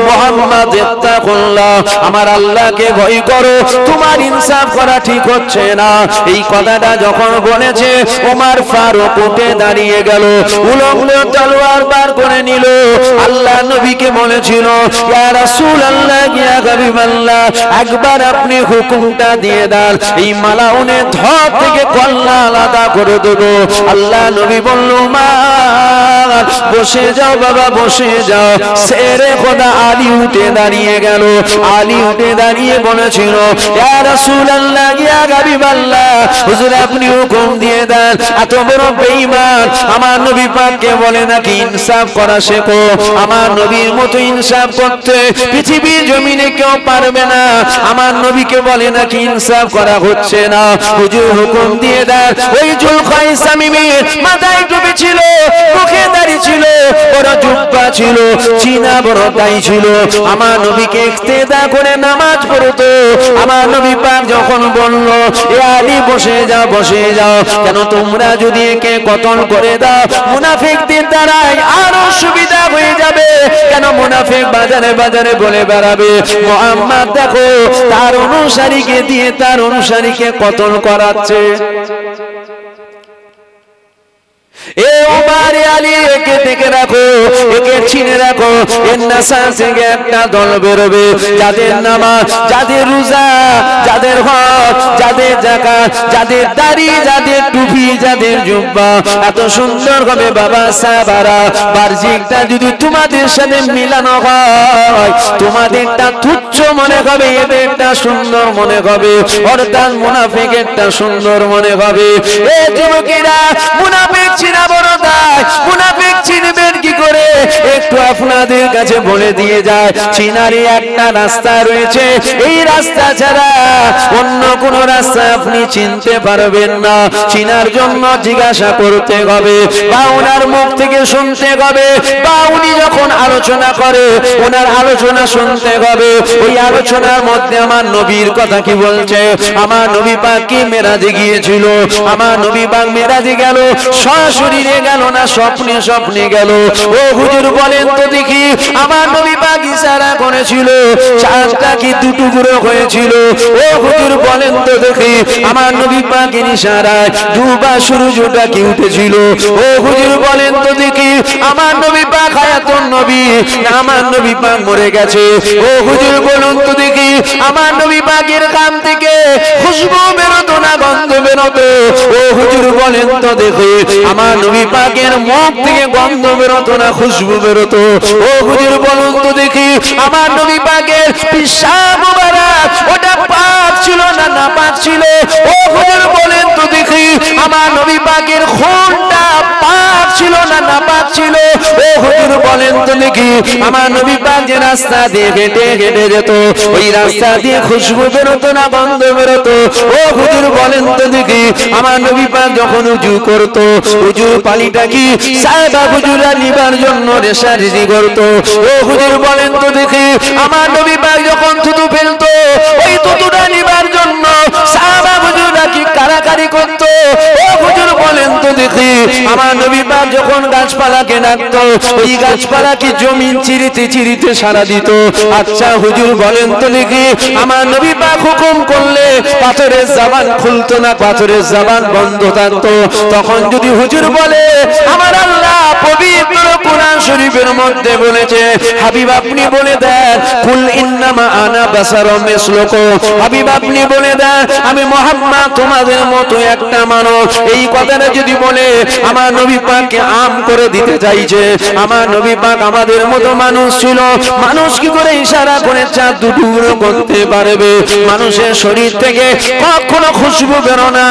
মুহাম্মদ ইত্তাকুল্লাহ, আমার আল্লাহকে ভয় করো, তোমার ইনসাফ করা ঠিক হচ্ছে না। এই কথাটা যখন বলেছে, ওমর ফারুক উঠে দাঁড়িয়ে গেল, উলঙ্গ তলোয়ার বার করে নিল। আল্লাহ নবীকে বলেছিল, ইয়া রাসূলুল্লাহ, ইয়া হাবিবাল্লাহ, একবার আপনি হুকুমটা দিয়ে দেন, এই মালাউনের ধর থেকে কল্লা আলাদা করে দেব। আল্লাহ নবী বলল, মা বসে যাও বাবা, বসে যাও। শেরে খোদা আলী উঠে দাঁড়িয়ে গেল। আলী উঠে দাঁড়িয়ে বলেছিল, ইয়া রাসূলুল্লাহ, ইয়া হাবিবাল্লাহ, হুজুর আপনি হুকুম দিয়ে দেন। এত বড় বেঈমান আমার নবী পাককে বলে নাকি ইনসাফ করা শেখো। আমার নবীর মতো ইনসাফ করতে পৃথিবীর জমিনে কেউ পারবে না। আমার নবীকে বলে নাকি ইনসাফ করা হচ্ছে না। হুজুর হুকুম দিয়ে দেন। ওই জুলখাইস তামিমীর মাথায় টুপি ছিল, মুখে দাড়ি ছিল, বড় জুব্বা ছিল, চীনা বড় দাড়ি ছিল। আমার নবীকে ইক্তেদা করে নামাজ পড়তো। আমার নবী পাক যখন বলল, এ আলী বসে যাও, বসে যাও, কেন তোমরা যদি একে কতল করে দাও মুনাফিকদের দ্বারাই আরো সুবিধা হয়ে যাবে। কেন মুনাফিক বাজারে বাজারে বলে বেড়াবে, মুহাম্মদ দেখো তার অনুসারীকে দিয়ে তার অনুসারীকে কতল করাচ্ছে। এ ওমর আলী, একে দেখে রাখো, একে চিনে রাখো। এর নাসা থেকে একটা দল বেরোবে, যাদের নামাজ, যাদের রোজা, যাদের হজ, যাদের যাকাত, যাদের দাড়ি, যাদের টুপি, যাদের জুব্বা এত সুন্দর হবে বাবা সাহাবারা। বাহ্যিকটা যদি তোমাদের সাথে মিলানো হয়, তোমাদেরটা তুচ্ছ মনে হবে, এদেরটা সুন্দর মনে হবে। অর্থাৎ মুনাফিকেরটা সুন্দর মনে হবে। এ যুবকেরা, মুনাফিক চিনা বড় দায়। মুনাফিক চিনবেন কি করে? একটু আপনাদের কাছে বলে দিয়ে যায়, চিনারই একটা রাস্তা রয়েছে। এই রাস্তা ছাড়া অন্য কোন রাস্তা আপনি চিনতে পারবেন না। চিনার জন্য জিজ্ঞাসা করতে হবে, বা ওনার মুখ থেকে শুনতে হবে, বা উনি যখন আলোচনা করে ওনার আলোচনা শুনতে হবে। ওই আলোচনার মধ্যে আমার নবীর কথা কি বলছে। আমার নবী পাক কি মেরাজে গিয়েছিল? আমার নবী পাক মেরাজে গেল, সশরীরে গেল না স্বপ্নে স্বপ্নে গেল? ও হুজুর বলেন তো দেখি, আমার নবী পাক ইশারা করেছিল, চাঁদটা কি দুটুকরো হয়েছিল? ও হুজুর বলেন তো দেখি, আমার নবী পাকের ইশারায় দুবার সূর্যটা কি উঠেছিল? ও হুজুর বলেন তো দেখি, আমার নবী পাক হায়াতুন নবী না আমার নবী পাক মরে গেছে? ও হুজুর বলুন তো দেখি, আমার নবী পাকের কান থেকে খুশবু বেরোতো না গন্ধ বেরোতো? ও হুজুর বলেন তো দেখি, আমার নবী পাকের মুখ থেকে গন্ধ বেরোতো না খুশবু বেরোতো? ও হুজুর বলুন তো দেখি, আমার নবী পাকের পিশাব মুবারক ওটা পাক ছিল না নাপাক ছিল? ও হুজুর বলেন তো দেখি, আমার নবী পাকের খুনটা পাক ছিল না নাপাক ছিল? ও হুজুর বলেন তো দেখি, আমার নবী পাক যে রাস্তা দিয়ে হেঁটে হেঁটে যেত, ওই রাস্তা দিয়ে খুশবু বেরোতো না গন্ধ বেরোতো? ও হুজুর বলেন তো দেখি, আমার নবী পাক যখন উজু করতো, উজু পানিটা কি সাহেবা হুজুরা নিবার জন্য রেশারেশি করতো? ও হুজুর বলেন তো দেখি, আমার নবী পাক যখন থুতু ফেলতো, ওই থুতুটা নিবার জন্য সাহাবা হুজুরা কি কারাকারি করতো? ও হুজুর বলেন তো দেখি, আমার নবী পাক যখন গাছপালাকে ডাকতো, ওই গাছপালা কি জমিন চিরিতে চিরিতে সাড়া দিত? আচ্ছা হুজুর বলেন তো দেখি, আমার নবী পাক হুকুম করলে পাথরের জবান খুলতো না, পাথরের জবান বন্ধ থাকতো? তখন যদি হুজুর বলে, আমার আল্লাহ পবিত্র কোরআন শরীফের মধ্যে বলেছে, হাবিব আপনি বলে দেন, কুল ইন্নামা আনা বাশারুম মিসলুকুম, হাবিব আপনি বলে দেন আমি মুহাম্মদ তোমাদের মতো একটা মানুষ। এই কথাটা যদি বলে, আমার নবী পাককে আম করে দিতে চাইছে। আমার নবী পাক আমাদের মতো মানুষ ছিল। মানুষ কি করে ইশারা করে চাঁদ দুটুকরো করতে পারবে? মানুষের শরীর থেকে কখনো খুশবু বেরো না,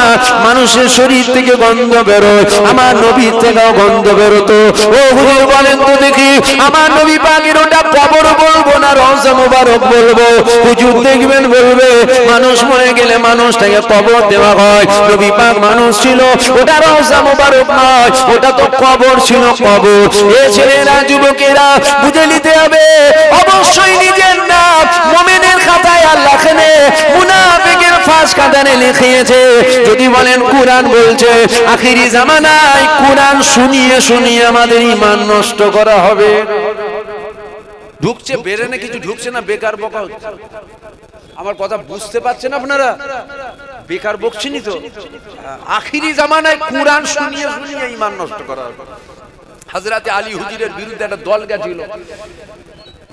মানুষের শরীর থেকে গন্ধ বেরোয়, আমার নবীর থেকেও গন্ধ বেরোতো। ও হুজুর বলেন তো দেখি, আমার নবী পাকের ওটা কবর বলবো না রওজা মুবারক বলবো? হুজুর দেখবেন বলবে, মানুষ মরে গেলে মানুষটাকে কবর দেওয়া হয়। নবী পাক মানুষ ছিল, ওটা রওজা মুবারক নয়, ওটা তো কবর ছিল, কবর। এ ছেলেরা, যুবকেরা বুঝে নিতে হবে, অবশ্যই নিজের নাম মুমিনের খাতায় আল্লাহ খানে, মুনাফিকের ফাঁস কাঁদানে লিখিয়েছে। যদি বলেন কুরআন বলছে আখিরি জামানায় কুরআন শুনিয়ে শুনিয়ে আমাদের ঈমান নষ্ট করা হবে। ঢুকছে বেরেনে কিছু ঢুকছে না, বেকার বকা হচ্ছে। আমার কথা বুঝতে পারছেন আপনারা? বেকার বকছিনি তো। আখিরি জামানায় কুরআন শুনিয়ে শুনিয়ে ঈমান নষ্ট করা হবে। হযরত আলী হুজুরের বিরুদ্ধে একটা দল গেছিল,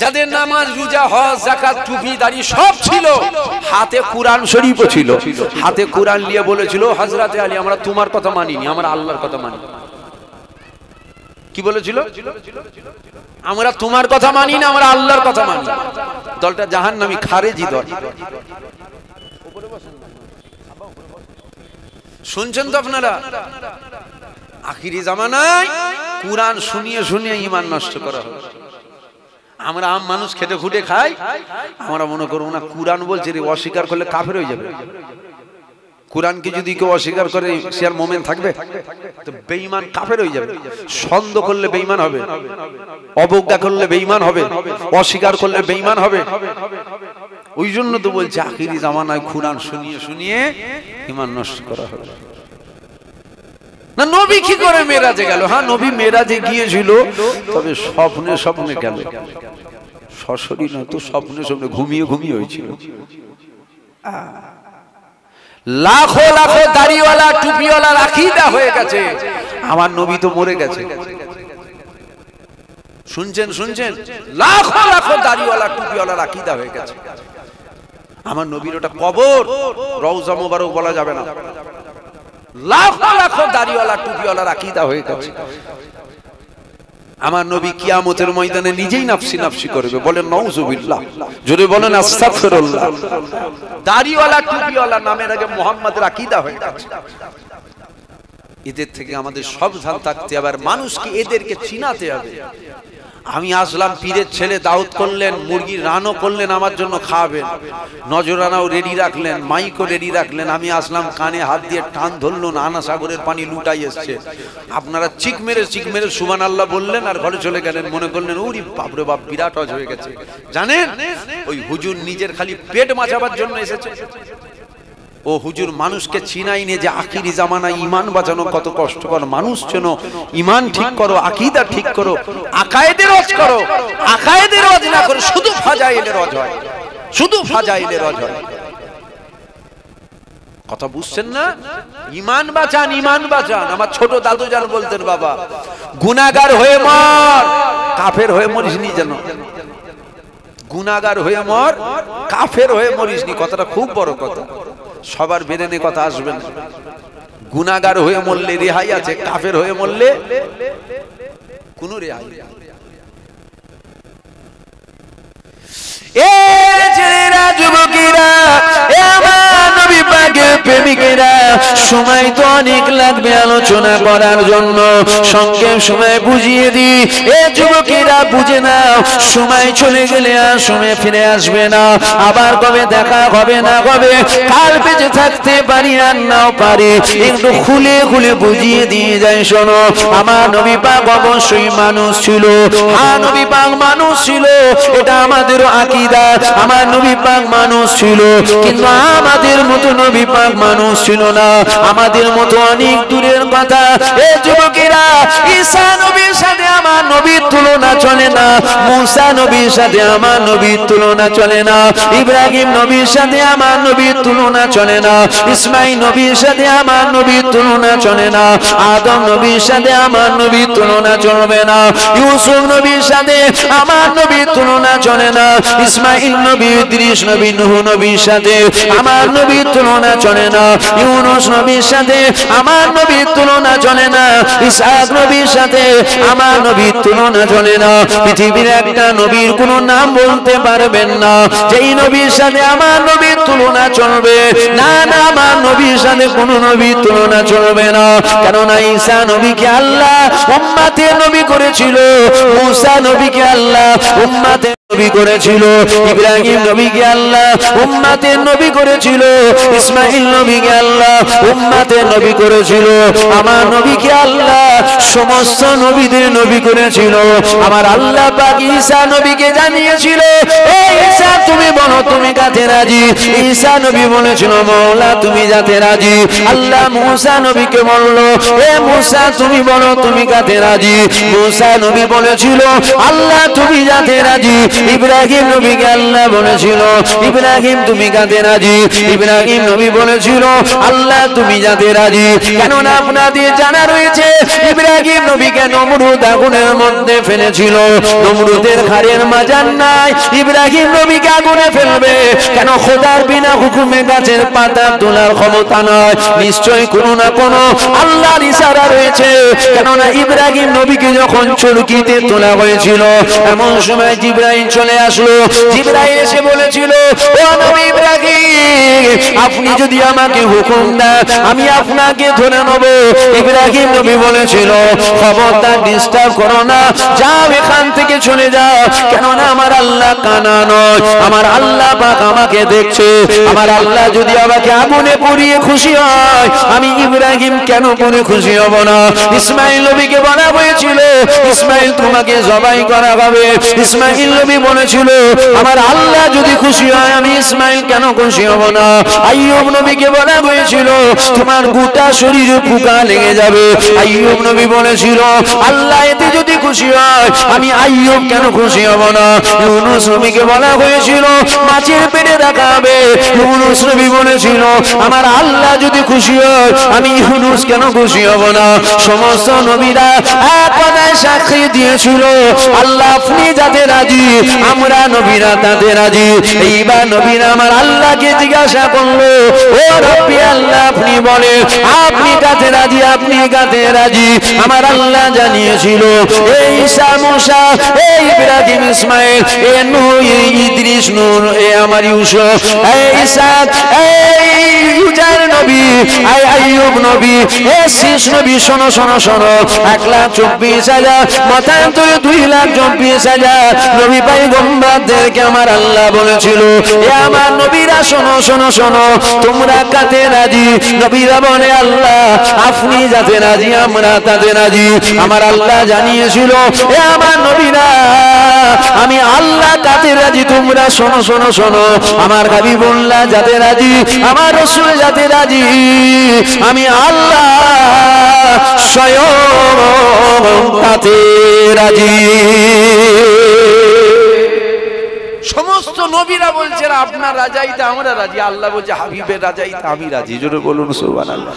যাদের নামাজ রোজা হজ যাকাত টুপি দাড়ি সব ছিল, হাতে কুরআন শরীফও ছিল। হাতে কুরআন নিয়ে বলেছিল, হযরত আলী আমরা তোমার কথা মানিনি, আমরা আল্লাহর কথা মানি। কি বলেছিল? আমরা তোমার কথা মানি না, আমরা আল্লাহর কথা মানি। দলটা জাহান্নামী খারেজি দল। শুনছেন তো আপনারা? আখিরি জামানায় কুরআন শুনিয়ে শুনিয়ে ঈমান নষ্ট করা হবে। আমরা আম মানুষ খেটে খুঁটে খাই, আমরা মনে করব না কুরআন বলছে রে, অস্বীকার করলে কাফের হয়ে যাবে। কুরআনকে যদি কেউ অস্বীকার করে সে আর মুমিন থাকবে? তো বেঈমান কাফের হয়ে যাবে। সন্দেহ করলে বেঈমান হবে, অবজ্ঞা করলে বেঈমান হবে, অস্বীকার করলে বেঈমান হবে। ওই জন্য তো বলছে আখিরি জামানায় কুরআন শুনিয়ে শুনিয়ে ঈমান নষ্ট করা হবে। না নবী কি করে মেরাজে গেল? হ্যাঁ নবী মেরাজে গিয়েছিল, তবে স্বপ্নে স্বপ্নে গেল, সশরীর নয় তো, স্বপ্নে স্বপ্নে ঘুমিয়ে ঘুমিয়ে হয়েছিল। লাখো লাখো দাড়িওয়ালা টুপিওয়ালার আকীদা হয়ে গেছে, আমার নবী তো মরে গেছে। শুনছেন শুনছেন? লাখো লাখো দাড়িওয়ালা টুপিওয়ালার আকীদা হয়ে গেছে, আমার নবীর ওটা কবর, রওজা মোবারক বলা যাবে না। লাখো লাখো দাড়িওয়ালা টুপিওয়ালার আকীদা হয়ে গেছে। আমার নবী কিয়ামতের ময়দানে নিজেই নাফসি নাফসি করবে। বলেন নাউজুবিল্লাহ, জোরে বলেন আস্তাগফিরুল্লাহ। দাড়িওয়ালা টুপিওয়ালা নামের আগে মুহাম্মাদের আকীদা হয়ে গেছে। এদের থেকে আমাদের সাবধান থাকতে হবে, আর মানুষকে এদেরকে চিনাতে হবে। আমি আসলাম, পীরের ছেলে দাওয়াত করলেন, মুরগির রানও করলেন, আমার জন্য খাওয়াবেন, নজরানাও রেডি রাখলেন, মাইকও রেডি রাখলেন। আমি আসলাম, কানে হাত দিয়ে টান ধরলেন, আনা সাগরের পানি লুটাই এসছে। আপনারা চিক মেরে সুবহানাল্লাহ বললেন আর ঘরে চলে গেলেন, মনে করলেন ওরে বাপ রে বাপ, বিরাট হজ হয়ে গেছে। জানেন ওই হুজুর নিজের খালি পেট মাচাবার জন্য এসেছে। ও হুজুর মানুষকে চিনাই নে যে আখিরি জামানায় ঈমান বাঁচানো কত কষ্টকর। মানুষ যেন ঈমান ঠিক করো, আকীদা ঠিক করো, আকায়েদের রজ করো। আকায়েদের রজ না করে শুধু ফাজাইলের রজ হয়, শুধু ফাজাইলের রজ হয়। কথা বুঝছেন না? ঈমান বাঁচান, ঈমান বাঁচান। আমার ছোট দাদু জান বলতেন, বাবা গুনাহগার হয়ে মর, কাফের হয়ে মরিসনি। যেন গুনাহগার হয়ে মর, কাফের হয়ে মরিসনি। কথাটা খুব বড় কথা, সবার বেরেনে কথা আসবে না। গুনাহগার হয়ে মরলে রেহাই আছে, কাফের হয়ে মরলে কোনো রেহাই নেই। এ ছেলেরা, যুবকেরা, এ আমার নবী পাকের প্রেমিকেরা, সময় তো অনেক লাগবে আলোচনা করার জন্য, সংক্ষেপ সময় বুঝিয়ে দিই। এ যুবকেরা বুঝে নাও, সময় চলে গেলে আর সময় ফিরে আসবে না। আবার কবে দেখা হবে না হবে, কাল বেঁচে থাকতে পারি আর নাও পারি। একটু খুলে খুলে বুঝিয়ে দিয়ে যায়, শোনো। আমার নবী পাক অবশ্যই মানুষ ছিল, হ্যাঁ নবী পাক মানুষ ছিল, এটা আমাদেরও আকীদা। আমার নবী পাক মানুষ ছিল, কিন্তু আমাদের মতো নবী পাক মানুষ ছিল না, আমাদের মতো অনেক দূরের কথা। এ যুবকেরা, ঈসা নবীর সাথে আমার নবীর তুলনা চলে না, মুসা নবীর সাথে আমার নবীর তুলনা চলে না, ইব্রাহিম নবীর সাথে আমার নবীর তুলনা চলে না, ইসমাইল নবীর সাথে আমার নবীর তুলনা চলে না, আদম নবীর সাথে আমার নবীর তুলনা চলবে না, ইউসুফ নবীর সাথে আমার নবীর তুলনা চলে না, ইসমাইল নবী, ইদ্রিস নবী, নূহ নবীর সাথে আমার নবীর তুলনা চলে না, ইউনুস নবীর সাথে আমার নবীর তুলনা চলে না, ইসহাক নবীর সাথে আমার নবীর তুলনা চলে না। পৃথিবীর একটা নবীর কোনো নাম বলতে পারবেন না যেই নবীর সাথে আমার নবীর তুলনা চলবে না, না আমার নবীর সাথে কোনো নবীর তুলনা চলবে না। কেননা ঈসা নবীকে আল্লাহ উম্মতের নবী করেছিল, মুসা নবীকে আল্লাহ উম্মতের নবী করেছিল, ইব্রাহিম নবীকে আল্লাহ উম্মতের নবী করেছিল, ইসমাইল নবীকে আল্লাহ উম্মতের নবী করেছিল, আমার নবীকে আল্লাহ সমস্ত নবীদের নবী করেছিল। আমার আল্লাহ পাক ঈসা নবীকে জানিয়েছিল, এ ঈসা তুমি বলো তুমি কাতে রাজি। ঈসা নবী বলেছিল, মওলা তুমি যাতে রাজি। আল্লাহ মুসা নবীকে বলল, এ মুসা তুমি বলো তুমি কাতে রাজি। মুসা নবী বলেছিল, আল্লাহ তুমি যাতে রাজি। ইব্রাহিম নবীকে আল্লাহ বলেছিল ইব্রাহিম তুমি যাতে রাজি, ইব্রাহিম নবী বলেছিল আল্লাহ তুমি যাতে রাজি। কেননা আপনাদের জানা রয়েছে ইব্রাহিম নবীকে নমরুদ আগুনের মধ্যে ফেলেছিল, নমরুদের ঘাড়ের মাজার নাই, ইব্রাহিম নবীকে আগুনে ফেলবে কেন? খোদার বিনা হুকুমে গাছের পাতা তোলার ক্ষমতা নয়, নিশ্চয়ই কোনো না কোনো আল্লাহর ইশারা রয়েছে। কেননা ইব্রাহিম নবীকে যখন চরকিতে তোলা হয়েছিল এমন সময় জিবরাইল চলে আসলো, জিবরাইল এসে বলেছিল ও নবী ইব্রাহিম আপনি যদি আমাকে হুকুম দেন আমি আপনাকে ধরে নেব। ইব্রাহিম নবী বলেছিল খবরদার ডিস্টার্ব করো না, যাও এখান থেকে চলে যাও, কেননা আমার আল্লাহ কানা নয়, আমার আল্লাহ পাক আমাকে দেখছে। আমার আল্লাহ যদি আমাকে আগুনে পুড়িয়ে খুশি হয় আমি ইব্রাহিম কেন পুড়ে খুশি হব না? ইসমাইল নবীকে বলা হয়েছিল ইসমাইল তোমাকে জবাই করা হবে, ইসমাইল নবী বলেছিল আমার আল্লাহ যদি খুশি হয় আমি ইসমাইল কেন খুশি হব না? আইয়ুব নবীকে বলা হয়েছিল তোমার গোটা শরীরে পোকা লেগে যাবে, আইয়ুব নবী বলেছিল আল্লাহ এতে যদি খুশি হয় আমি আইয়ুব কেন খুশি হব না? ইউনুস নবীকে বলা হয়েছিল মাছের পেটে রাখা হবে, ইউনুস নবী বলেছিল আমার আল্লাহ যদি খুশি হয় আমি ইউনুস কেন খুশি হব না? সমস্ত নবীরা এক কথায় সাক্ষী দিয়েছিল আল্লাহ আপনি যাতে রাজি আমরা নবীরা তাতে রাজি। এইবার নবীরা আমার আল্লাহকে জিজ্ঞাসা করলো ও রব্বি আল্লাহ আপনি বলে আপনি কাতে রাজি, আপনি কাতে রাজি? আমার আল্লাহ জানিয়েছিল এই ঈসা মুসা এই ইব্রাহিম ইসমাইল এ নূহ ইদ্রিস নূর এ আমার ইউসুফ এই ঈসা এই ইউজার নবী এই আইয়ুব নবী এ শীষ নবী শোনো শোনো শোনো 1,24,000 মতান্তরে 2,24,000 নবী পয়গম্বরদেরকে আমার আল্লাহ বলেছিল এ আমার নবীরা শোনো শোনো শোনো তোমরা কাতে রাজি? নবীরা বলে আল্লাহ আপনি যাতে রাজি আমরা তাতে রাজি। আমার আল্লাহ জানিয়েছিল এ আমার নবীরা আমি আল্লাহ তাতে রাজি, তোমরা শোনো শোনো শোনো আমার হাবিবুল্লাহ যাতে রাজি আমার রাসূল যাতে রাজি আমি আল্লাহ স্বয়ং তাতে রাজি। সমস্ত নবীরা বলছেন আপনার রাজাইতে আমরা রাজি, আল্লাহ বলছে হাবিবের রাজাইতে আমি রাজি। জোরে বলুন সুবহানাল্লাহ।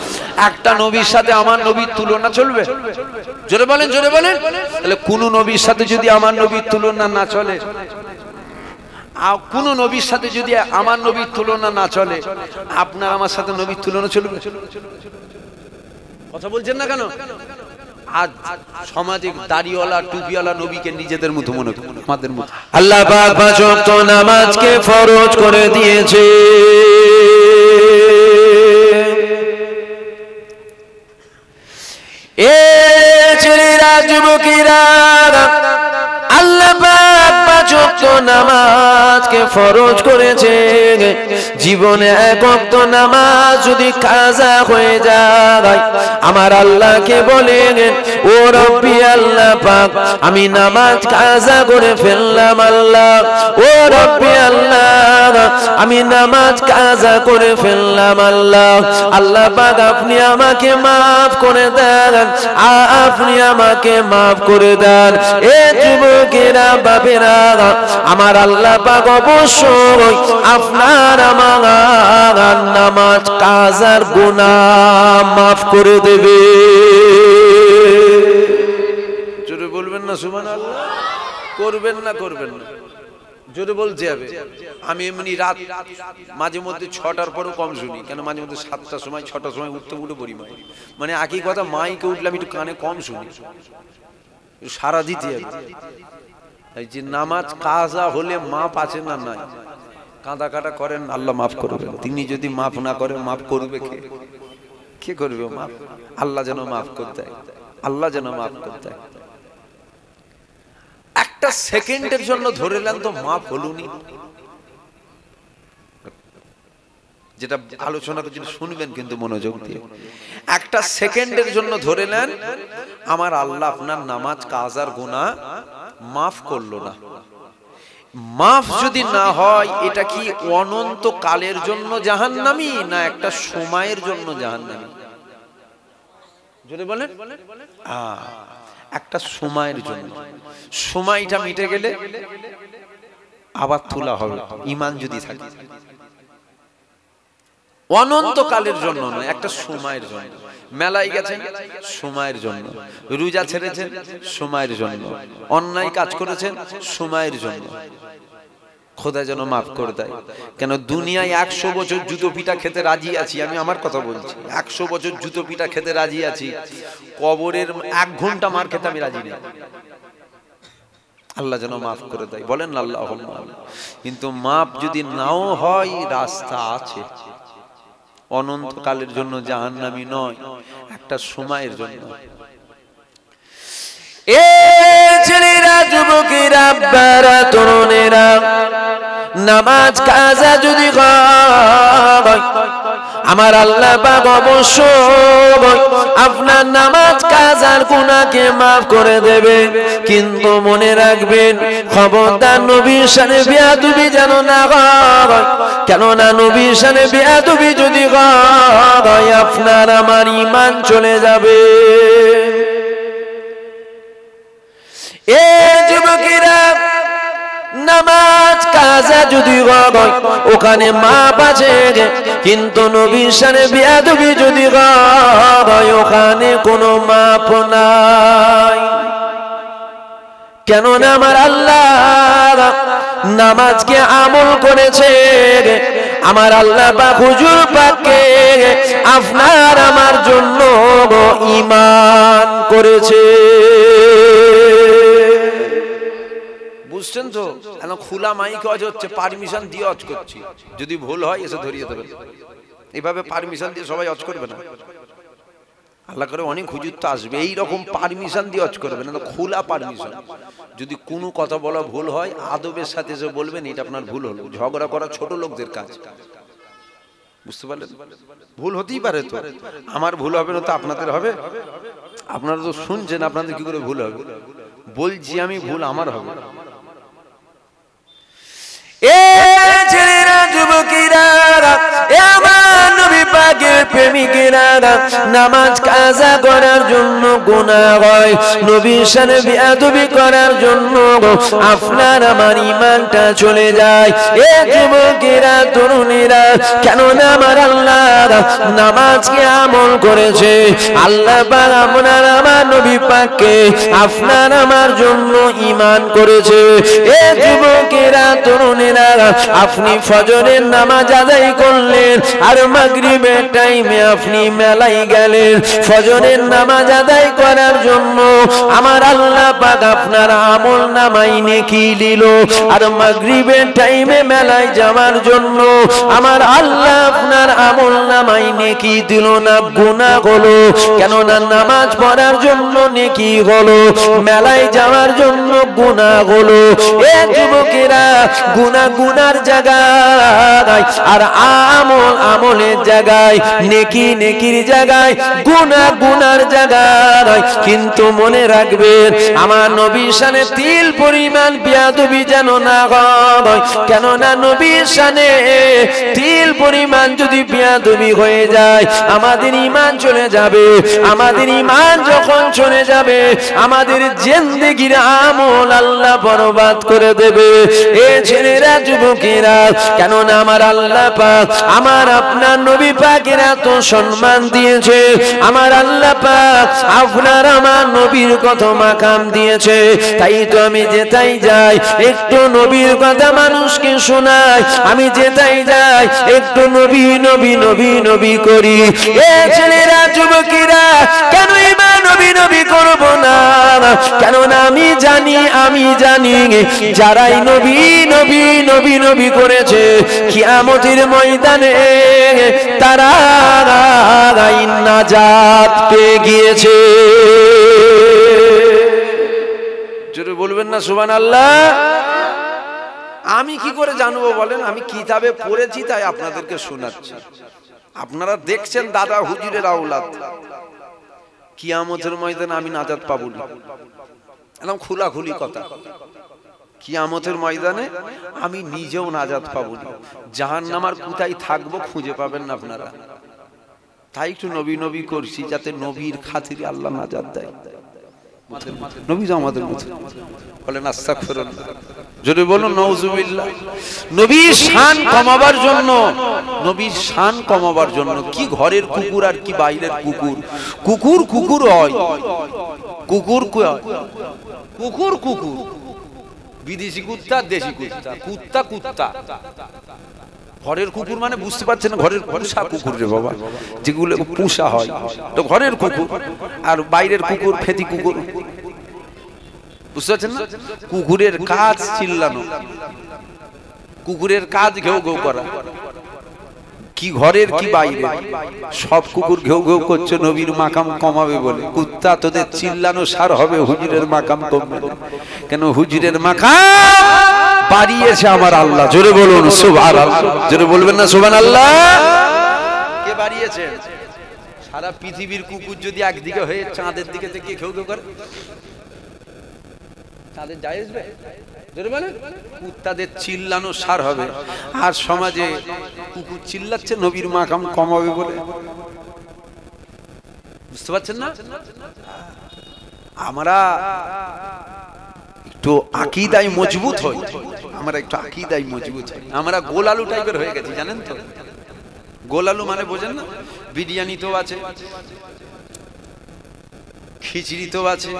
একটা নবীর সাথে আমার নবীর তুলনা চলবে? জোরে বলেন জোরে বলেন। তাহলে কোন নবীর সাথে যদি আমার নবীর তুলনা না চলে, আর কোন নবীর সাথে যদি আমার নবীর তুলনা না চলে আপনার আমার সাথে নবীর তুলনা চলবে? কথা বলছেন না কেন? আজ সমাজে দাড়িওয়ালা টুপিওয়ালা নবীকে নিজেদের মতো মনে করে, আমাদের মতো। আল্লাহ পাক 5 ওয়াক্ত নামাজকে ফরজ করে দিয়েছে। এ ছেলেরা যুবকেরা আল্লাহ পাক 5 ওয়াক্ত নামাজকে ফরজ করেছে। জীবনে 1 ওয়াক্ত নামাজ যদি কাজা হয়ে যায় আমার আল্লাহকে বলেন ও রব্বি আল্লাহ পাক আমি নামাজ কাজা করে ফেললাম আল্লাহ, ও রব্বি আল্লাহ আমি নামাজ কাজা করে ফেললাম আল্লাহ। আল্লাহ পাক আপনি আমাকে maaf করে দেন, আপনি আমাকে maaf করে দেন। এ যুবকেরা বাপেরা আমার আল্লাহ পাক অবশ্যই আপনার আমার নামাজ কাজার গুনাহ maaf করে দেবে। জোরে বলবেন না সুবহানাল্লাহ? করবেন না করবেন না? জোরে বলতে হবে। আমি এমনি রাত মাঝে মধ্যে 6টার পরও কম শুনি, কেন মাঝে মধ্যে 7টার সময় 6টার সময় উঠতে পড়ি মানে একই কথা মাইকে উঠলে আমি একটু কানে কম শুনি, সারা দিতে হবে। এই যে নামাজ কাজা হলে মাপ আছে না নাই? কাঁদা কাটা করেন আল্লাহ মাফ করবেন, তিনি যদি মাফ না করেন মাফ করবে কে? কে করবে মাফ? আল্লাহ যেন মাফ করতে হয়, আল্লাহ যেন মাফ করতে হয়। একটা সেকেন্ডের জন্য ধরে নেন তো মাফ হলুনি, যেটা আলোচনা করছি শুনবেন কিন্তু মনোযোগ দিয়ে। একটা সেকেন্ডের জন্য ধরে নেন আমার আল্লাহ আপনার নামাজ কাজার গুনাহ মাফ করলো না। মাফ যদি না হয় এটা কি অনন্ত কালের জন্য জাহান্নামী না একটা সময়ের জন্য জাহান্নামী? যদি বলেন একটা সময়ের জন্য, সময়টা মিটে গেলে আবার তোলা হবে ঈমান যদি থাকে। অনন্তকালের জন্য নয়, একটা সময়ের জন্য। মেলায় গেছেন সময়ের জন্য, রোজা ছেড়েছেন সময়ের জন্য, অন্যায় কাজ করেছেন সময়ের জন্য। খোদা যেন মাফ করে দেয়। কেন দুনিয়ায় 100 বছর জুতো পিঠা খেতে রাজি আছি, আমি আমার কথা বলছি, 100 বছর জুতো পিঠা খেতে রাজি আছি, কবরের 1 ঘন্টা মার খেতে আমি রাজি নেই। আল্লাহ যেন মাফ করে দেয়, বলেন না আল্লাহুম্মা আমিন। কিন্তু মাফ যদি নাও হয় রাস্তা আছে, অনন্তকালের জন্য জাহান্নামী নয়, একটা সময়ের জন্য। এ ছেলেরা, যুবকেরা, আব্বারা, তরুণেরা, নামাজ কাজা যদি হয় আমার আল্লাহ পাক অবশ্যই আপনার নামাজ কাজার গুনাহকে মাফ করে দেবে। কিন্তু মনে রাখবেন, খবরদার নবীর শানে বেয়াদবি যেন না হয়। কেননা নবীর শানে বেয়াদবি যদি হয় আপনার আমার ঈমান চলে যাবে। এ যুবকেরা, নামাজ কাজা যদি হয় ওখানে মাপ আছে, কিন্তু নবীর শানে বেয়াদবি যদি হয় ওখানে কোনো মাপ নাই। কেননা আমার আল্লাহ নামাজকে আমল করেছে, আমার আল্লাহ পাক হুজুর পাককে আপনার আমার জন্য ঈমান করেছে। বুঝছেন তো? এখন খোলা মাইক ওয়াজ হচ্ছে, পারমিশন দিয়ে ওয়াজ করছি, যদি ভুল হয় এসে ধরিয়ে দেবেন। এইভাবে পারমিশন দিয়ে সবাই ওয়াজ করবে না, আল্লাহ করে অনেক হুজুর তো আসবে, এইরকম পারমিশন দিয়ে ওয়াজ করবে না, খোলা পারমিশন। যদি কোনো কথা বলা ভুল হয় আদবের সাথে যে বলবেন এটা আপনার ভুল হলো। ঝগড়া করা ছোট লোকদের কাজ, বুঝতে পারলেন? ভুল হতেই পারে, তো আমার ভুল হবে না তো আপনাদের হবে? আপনারা তো শুনছেন, আপনাদের কি করে ভুল হবে? বলছি আমি, ভুল আমার হবে। এ ছেলেরা, যুবকেরা, এ আমার নবী পাকের প্রেমিকেরা, নামাজ কাজা করার জন্য গুনাহ হয়, নবীর শানে বেয়াদবি করার জন্য আপনার আমার ঈমানটা চলে যায়। এ যুবকেরা, তরুণেরা, কেননা আমার আল্লাহ নামাজকে আমল করেছে। আল্লাহ পাক আপনার আমার নবী পাককে আপনার আমার জন্য ঈমান করেছে। এ যুবকেরা, তরুণেরা, আপনি ফজরের নামাজ আদায় করলেন আর মাগরিবের টাইমে আপনি মেলায় গেলেন ফজরের নামাজ আদায় করার জন্য, আমার আল্লাহ পাক আপনার আমল নামায় নেকি দিল। আর মাগরিবের টাইমে মেলায় যাওয়ার জন্য আমার আল্লাহ আপনার আমল নামায় নেকি দিল না, গুনাহ হলো। কেননা নামাজ পড়ার জন্য নেকি হলো, মেলায় যাওয়ার জন্য গুনাহ হলো। এ যুবকেরা, গুনার জায়গায় আর আমলের জায়গায়, নেকির জায়গায়, গুনার জায়গায়। কিন্তু মনে রাখবেন, আমার নবীর শানে তিল পরিমাণ বেয়াদবি যেন না হয়। কেননা নবীর শানে তিল পরিমাণ যদি বেয়াদবি হয়ে যায় আমাদের ঈমান চলে যাবে। আমাদের ঈমান যখন চলে যাবে আমাদের জিন্দেগির আমল আল্লাহ বরবাদ করে দেবে। এ ছেলেরা, যুবকেরা, কেননা আমার আল্লাহ পাক আমার আপনার নবী পাকের এত সম্মান দিয়েছে, আমার আল্লাহ পাক আপনার আমার নবীর কত মাকাম দিয়েছে। তাই তো আমি যেতাই যাই একটু নবীর কথা মানুষকে শোনাই, আমি যেতাই যাই একটু নবী নবী নবী নবী করি। এ ছেলেরা, যুবকেরা, কেন ইমান নবী নবী করব না? কেননা আমি জানি যারাই নবী নবী নবী নবী করেছে কিয়ামতের ময়দানে তারা নাজাত পেয়ে গিয়েছে। জোরে বলবেন না সুবহানাল্লাহ? আমি কি করে জানবো বলেন? আমি কিতাবে পড়েছি তাই আপনাদেরকে শোনাচ্ছি। আপনারা দেখছেন দাদা হুজুরের আওলাদ, কিয়ামতের ময়দানে আমি নাজাত পাবো না, একদম খোলাখুলি কথা। কিয়ামতের ময়দানে আমি নিজেও নাজাত পাবো না, জাহান্নামার কোথায় থাকবো খুঁজে পাবেন না আপনারা। তাই একটু নবী নবী করছি যাতে নবীর খাতিরে আল্লাহ নাজাত দেয়। নবী তো আমাদের মতো। বলেন আস্তাগফিরুল্লাহ, যদি বলুন নাউজুবিল্লাহ। নবীর শান কমাবার জন্য, নবীর শান কমাবার জন্য কি ঘরের কুকুর আর কি বাইরের কুকুর, কুকুর কুকুর হয়, কুকুর কুকুর কুকুর, বিদেশি কুত্তা দেশি কুত্তা, কুত্তা কুত্তা। ঘরের কুকুর মানে বুঝতে পারছেন না, ঘরের পোষা কুকুর রে বাবা, যেগুলো পোষা হয় তো ঘরের কুকুর, আর বাইরের কুকুর ফেতি কুকুর। বুঝতে পারছেন না? কুকুরের কাজ চিল্লানো, কুকুরের কাজ ঘেউ ঘেউ করা, কি ঘরের কি বাইরে সব কুকুর ঘেউ ঘেউ করছে নবীর মাকাম কমাবে বলে। কুত্তা তোদের চিল্লানো সার হবে, হুজুরের মাকাম কমবে না। কেন হুজুরের মাকাম বাড়িয়েছে আমার আল্লাহ। জোরে বলুন সুবহানাল্লাহ, জোরে বলবেন না সুবহানাল্লাহ। কে বাড়িয়েছে? সারা পৃথিবীর কুকুর যদি একদিকে হয়ে চাঁদের দিকে থেকে ঘেউ ঘেউ করে, চাঁদের যায় আসবে? জোরে বলেন। কুত্তাদের চিল্লানো সার হবে। আর সমাজে কুকুর চিল্লাচ্ছে নবীর মাকাম কমাবে বলে। বুঝতে পারছেন না? আমরা একটু আকীদায় মজবুত হই, আমরা একটু আকীদায় মজবুত হই। আমরা গোল আলু টাইপের হয়ে গেছি, জানেন তো? গোল আলু মানে বোঝেন না? বিরিয়ানি তো আছে, খিচড়ি তো আছে,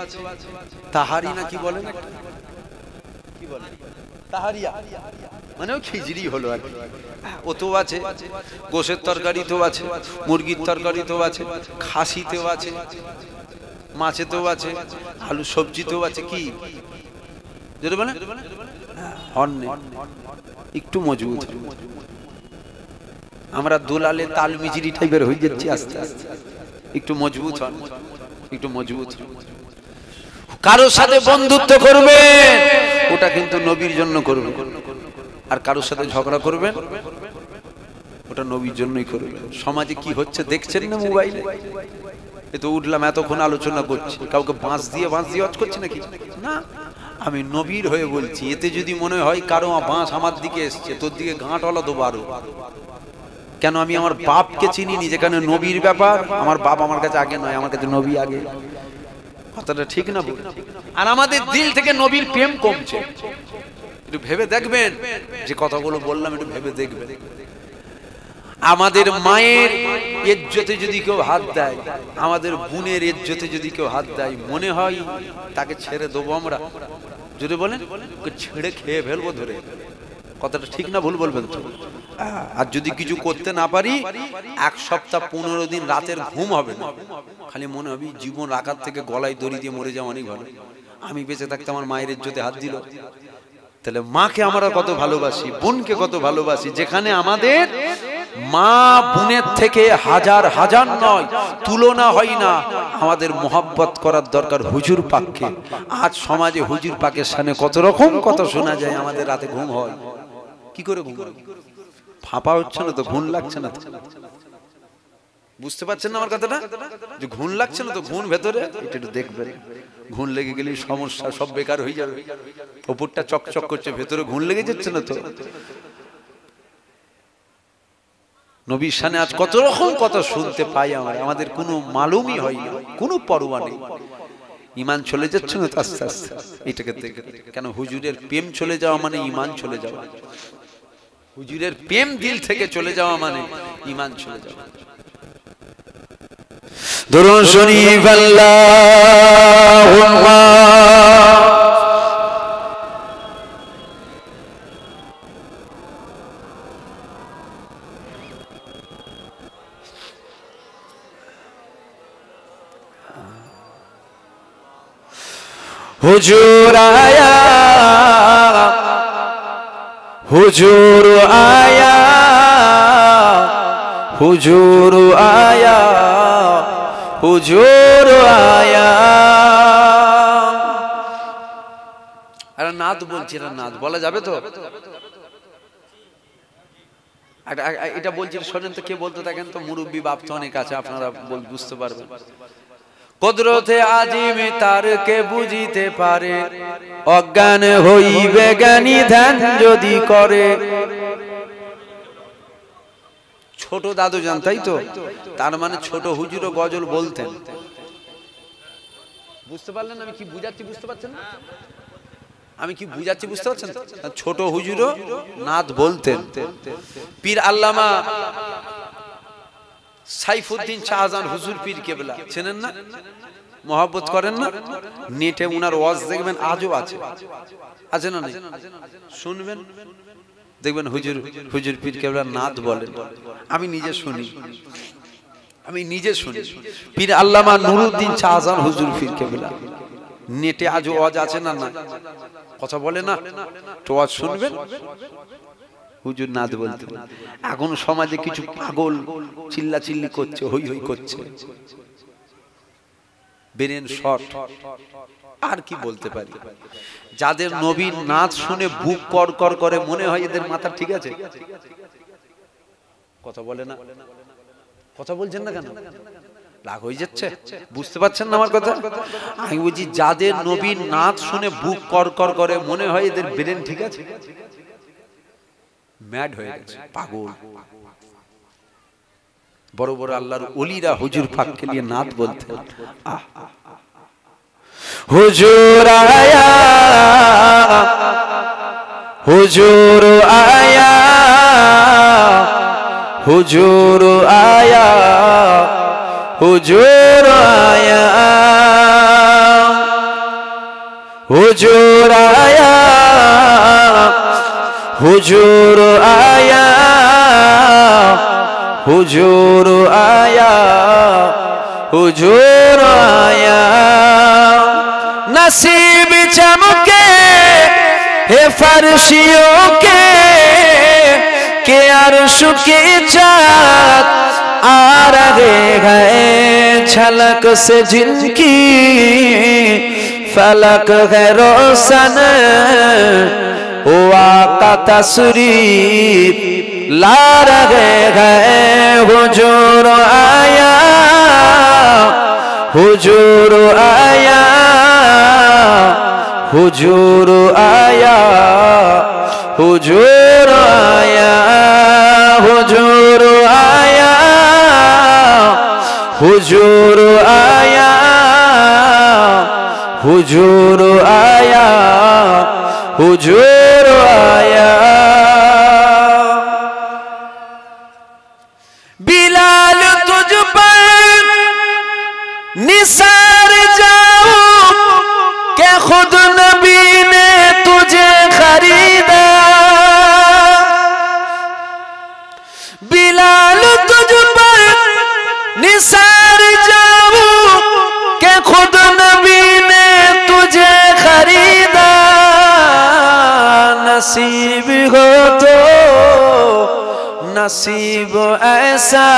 তাহারি না কি বলেন, কি বলেন তাহারিয়া, মানে ও খিচড়ি হলো আর কি। ও তো আছে, গোশের তরকারি তো আছে, মুরগির তরকারি তো আছে, খাসিতেও আছে, মাছেতেও আছে, আলু সবজিতেও আছে। কি যেটা বলে হন্নে একটু মজবুত। আমরা দোলালে তাল মিজরি টাইপের হয়ে যাচ্ছি আস্তে আস্তে। একটু মজবুত হন, একটু মজবুত। কারোর সাথে বন্ধুত্ব করবে ওটা কিন্তু নবীর জন্য করবে, আর কারোর সাথে ঝগড়া করবেন ওটা নবীর জন্যই করবে। সমাজে কি হচ্ছে দেখছেন না মোবাইলে? এ তো উঠলাম এতক্ষণ আলোচনা করছি, কাউকে বাঁশ দিয়ে ওয়াজ করছি নাকি? না, আমি নবীর হয়ে বলছি। এতে যদি মনে হয় কারো বাঁশ আমার দিকে এসছে, তোর দিকে গাঁটওয়ালা দেবো আরো। কেন? আমি আমার বাপকে চিনিনি, যেখানে নবীর ব্যাপার। আমার বাপ আমার কাছে আগে নয়, আমার কাছে নবী আগে। কথাটা ঠিক না? আর আমাদের দিল থেকে নবীর প্রেম কমছে। একটু ভেবে দেখবেন যে কথাগুলো বললাম, একটু ভেবে দেখবেন। আমাদের মায়ের ইজ্জতে যদি কেউ হাত দেয়, আমাদের বোনের ইজ্জতে যদি কেউ হাত দেয়, মনে হয় তাকে ছেড়ে দেবো আমরা? যদি বলেন ছেড়ে খেয়ে ফেলবো ধরে। কথাটা ঠিক না ভুল বলবেন তো? আর যদি কিছু করতে না পারি, 1 সপ্তাহ 15 দিন রাতের ঘুম হবে না। খালি মনে হবে জীবন রাখার থেকে গলায় দড়ি দিয়ে মরে যাওয়া অনেক ভালো। আমি বেঁচে থাকতে আমার মায়ের ইজ্জতে হাত দিল। তাহলে মাকে আমরা কত ভালোবাসি, বোনকে কত ভালোবাসি। যেখানে আমাদের মা বোনের থেকে হাজার হাজার নয়, তুলনা হয় না। আমাদের মোহাব্বত করার দরকার হুজুর পাককে। আজ সমাজে হুজুর পাকের সামনে কত রকম কথা শোনা যায়, আমাদের রাতে ঘুম হয় কি করে? ঘুম ফাঁপা হচ্ছে না তো? ঘুম লাগছে না তো? বুঝতে পারছেন না আমার কথাটা? যে ঘুম লাগছে না তো, ঘুম ভেতরে এটা একটু দেখবেন। ঘুম লেগে গেলে সমস্যা সব বেকার হয়ে যাবে। ওপরটা চকচক করছে, ভেতরে ঘুম লেগে যাচ্ছে না তো? নবীর শানে আজ কত রকম কথা শুনতে পাই আমরা, আমাদের কোনো মালুমই হয় না, কোনো পরোয়া নেই। ঈমান চলে যাচ্ছে না তো আস্তে আস্তে? এটাকে দেখে কেন? হুজুরের প্রেম চলে যাওয়া মানে ঈমান চলে যাওয়া। হুজুরের প্রেম দিল থেকে চলে যাওয়া মানে ঈমান চলে যাওয়া। দরুদ শরীফ আল্লাহুম্মা হুজুর আয়া, হুজুর আয়া, হুজুর আয়া, হুজুর আয়া। আরে নাত বলছি না, নাত বলা যাবে তো? এটা বলছি শোনেন তো, কে বলতে থাকেন তো? মুরব্বী বাপ তো অনেক আছে, আপনারা বুঝতে পারবেন। কুদরতে আজিম তার কে বুঝিতে পারে, অজ্ঞান হইবে জ্ঞানী ধ্যান যদি করে। ছোট দাদু জান, তাই তো? তার মানে ছোট হুজুরও গজল বলতেন। বুঝতে পারলেন আমি কি বুঝাচ্ছি? বুঝতে পারছেন না আমি কি বুঝাচ্ছি? বুঝতে পারছেন? ছোট হুজুরও নাত বলতেন। পীর আল্লামা সাইফুদ্দিন শাহজাহান হুজুর পীর কেবলা চেনেন না? মহব্বত করেন না? নেটে উনার ওয়াজ দেখবেন আজও আছে, আছে না? নেই? শুনবেন দেখবেন হুজুর পীর কেবলা নাত বলেন। আমি নিজে শুনি, পীর আল্লামা নুরুদ্দিন শাহজাহান হুজুর পীর কেবলা নেটে আজও ওয়াজ আছে না? না কথা বলে না তো ওয়াজ শুনবেন। হুজুর নাত বলতে এখন সমাজে কিছু পাগল চিল্লাচিল্লি করছে, হই হই করছে, ব্রেন শর্ট। আর কি বলতে পারি? যাদের নবীর নাচ শুনে বুক কর করে মনে হয় এদের মাথা ঠিক আছে। কথা বলে না, কথা বলছেন না কেন? রাগ হয়ে যাচ্ছে? বুঝতে পারছেন না আমার কথা? আমি বলছি যাদের নবীর নাচ শুনে বুক কর করে মনে হয় এদের ব্রেন ঠিক আছে, ম্যাড হয়ে গেছে, পাগল। বড় বড় আল্লাহর ওলিরা হুজুর পাককে নিয়ে নাত বলতেন। হুজুর আয়া, হুজুর আয়া, হুজুর আয়া, হুজুর আয়া, হুজুর আয়া, হুজুর আয়া, হুজুর আয়া, হুজুর আয়া। नसीब चमके हे फर्शियों के अर्श के चाँद आ रहे हैं झलक से जिनकी फलक है रोशन, ओ आका तशरीफ ला रहे हैं। हुजूर आया, हुजूर आया, हुजूर आया, हुजूर आया, हुजूर आया, हुजूर आया, हुजूर आया, हुजूर आया। बिलाल तुझ पर निसार जाऊं के खुद नबी ने तुझे खरीदा। बिलाल तुझ पर निसार जाऊं के खुद नबी ने तुझे खरीदा। नसीब हो तो नसीब ऐसा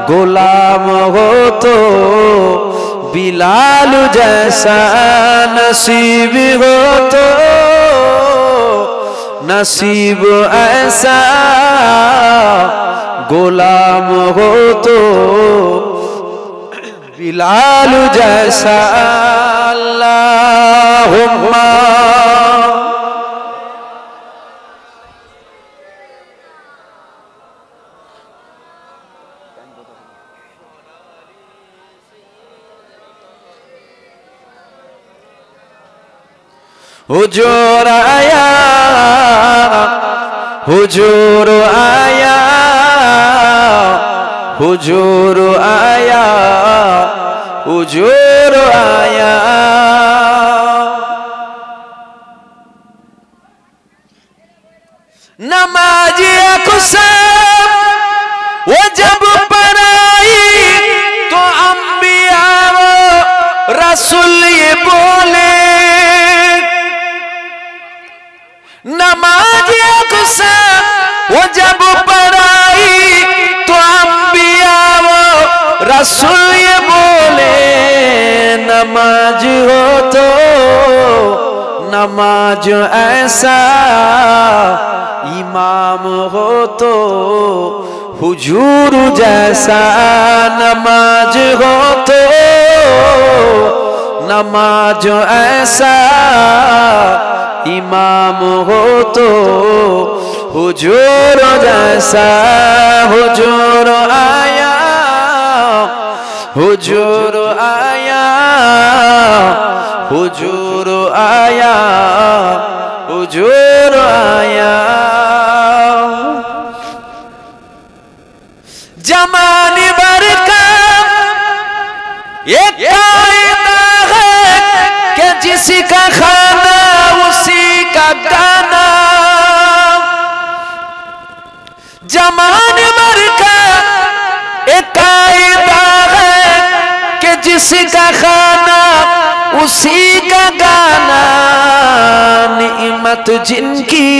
गुलाम हो तो बिलाल जैसा। नसीब हो तो नसीब ऐसा गुलाम हो तो बिलाल जैसा। अल्लाहुम्मा हुजूर आया, हुजूर आया, हुजूर आया, हुजूर आया। नमाज़ी अक़सा वो जब पढ़ाई तो अंबिया रसूल ये बोले। नमाज़ी अक़सा वो जब पढ़ाई तो अंबिया रसूल ये बोले। नमाज हो तो नमाज ऐसा इमाम हो तो हुजूर जैसा। नमाज हो तो नमाज ऐसा इमाम हो तो हुजूर जैसा। हुजूर आया, हुजूर आया, हुजूर आया, हुजूर आया। जमाने भर का एक कायदा है कि जिसका खाना उसी का गाना। जमाने भर का एक कायदा है कि जिसका खाना उसी का गाना। निअमत जिनकी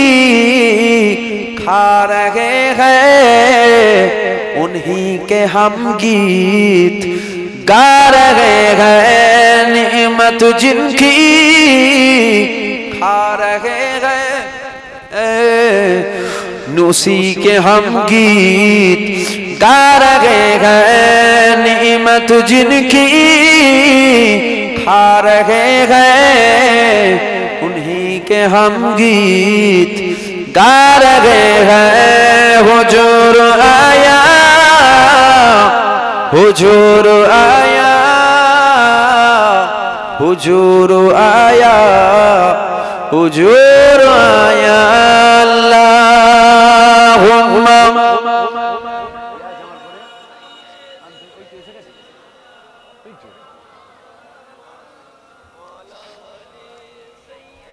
खा रहे हैं उन्हीं के हम गीत गा रहे हैं। निअमत जिनकी खा रहे हैं उसी के हम गीत गा रहे हैं। निअमत जिनकी खा रहे हैं उन्हीं के हम गीत गा रहे हैं। हुजूर आया, हुजूर आया, हुजूर आया, हुजूर आया।